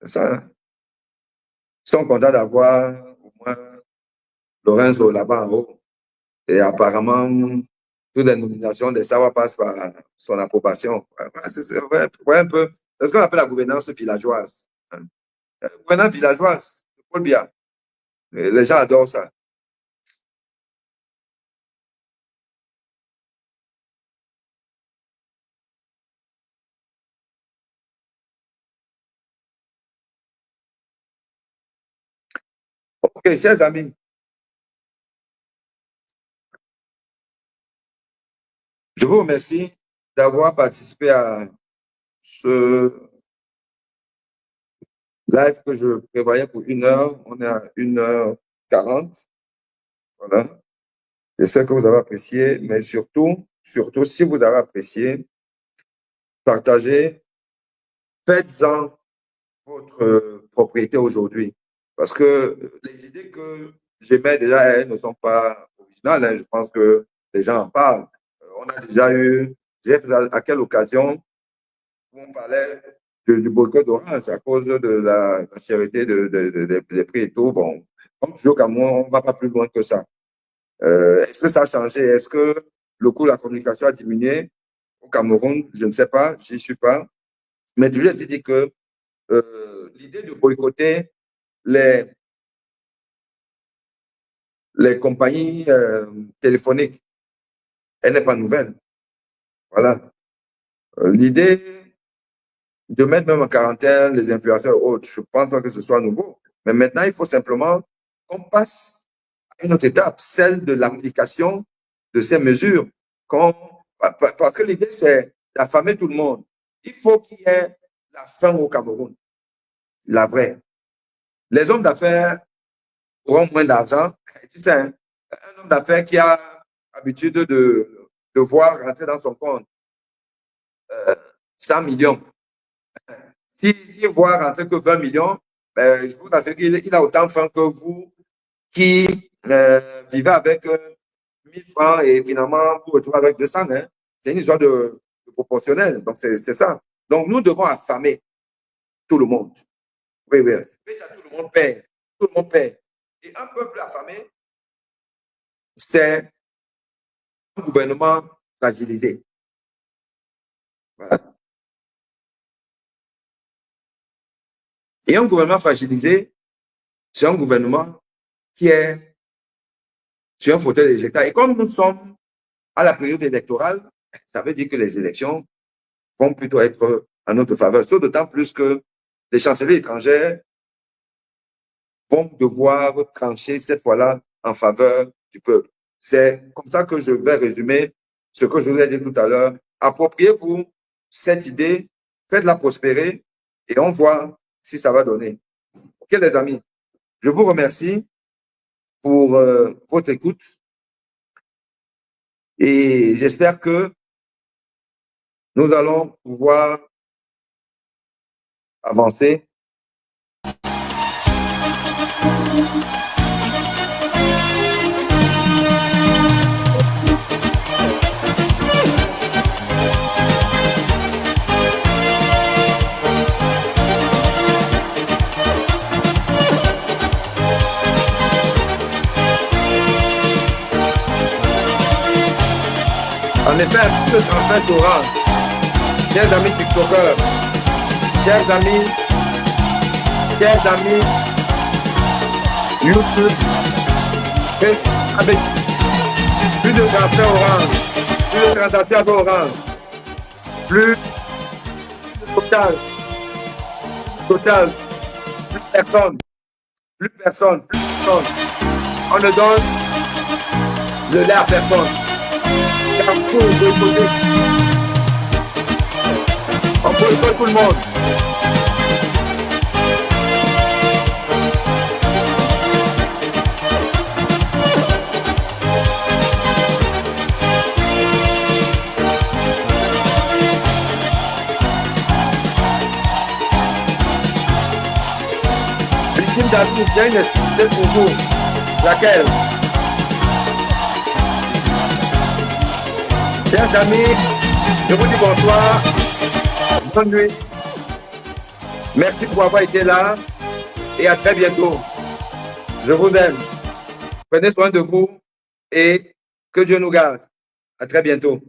C'est ça. Hein. Ils sont contents d'avoir au moins Lorenzo là-bas en haut. Et apparemment, toutes les nominations des SAWA passent par son approbation. C'est vrai, un peu. C'est ce qu'on appelle la gouvernance villageoise. Hein. La gouvernance villageoise, Paul Biya. Les gens adorent ça. Ok, chers amis, je vous remercie d'avoir participé à ce live que je prévoyais pour 1 heure. On est à 1h40. Voilà. J'espère que vous avez apprécié, mais surtout, si vous avez apprécié, partagez, faites-en votre propriété aujourd'hui. Parce que les idées que j'émets déjà, elles ne sont pas originales, hein. Je pense que les gens en parlent. On a déjà eu, à quelle occasion, où on parlait du boycott d'Orange à cause de la charité des prix et tout. Bon, comme toujours, comme moi, on ne va pas plus loin que ça. Est-ce que ça a changé? Est-ce que le coût de la communication a diminué au Cameroun? Je ne sais pas, je n'y suis pas. Mais toujours, je dit que l'idée de boycotter les, les compagnies téléphoniques, elle n'est pas nouvelle. Voilà. L'idée de mettre même en quarantaine les influenceurs autres, je pense pas que ce soit nouveau. Mais maintenant, il faut simplement qu'on passe à une autre étape, celle de l'application de ces mesures. Parce que l'idée, c'est d'affamer tout le monde. Il faut qu'il y ait la faim au Cameroun, la vraie. Les hommes d'affaires auront moins d'argent. Tu sais, un homme d'affaires qui a l'habitude de voir rentrer dans son compte 100 millions. S'il voit rentrer que 20 millions, ben, je vous assure qu'il a autant faim que vous qui vivez avec 1000 francs et finalement vous retrouvez avec 200. Hein. C'est une histoire de proportionnel. Donc, c'est ça. Donc, nous devons affamer tout le monde. Oui, oui. Tout le monde paie. Tout le monde paie. Et un peuple affamé, c'est un gouvernement fragilisé. Voilà. Et un gouvernement fragilisé, c'est un gouvernement qui est sur un fauteuil éjectable. Et comme nous sommes à la période électorale, ça veut dire que les élections vont plutôt être en notre faveur. D'autant plus que les chanceliers étrangères vont devoir trancher cette fois-là en faveur du peuple. C'est comme ça que je vais résumer ce que je vous ai dit tout à l'heure. Appropriez-vous cette idée, faites-la prospérer et on voit si ça va donner. Ok, les amis, je vous remercie pour votre écoute et j'espère que nous allons pouvoir avancer. En effet, tout le transfert d'Orange. Chers amis TikTokers, chers amis YouTube, avec plus de transferts Orange, plus de transactions avec Orange, plus de total, plus personne. On ne donne le lait à personne. Car pour boycotter, on boycotte tout le monde. Victime d'abus, j'ai une excuse pour vous. Laquelle? Chers amis, je vous dis bonsoir, bonne nuit. Merci pour avoir été là et à très bientôt. Je vous aime. Prenez soin de vous et que Dieu nous garde. À très bientôt.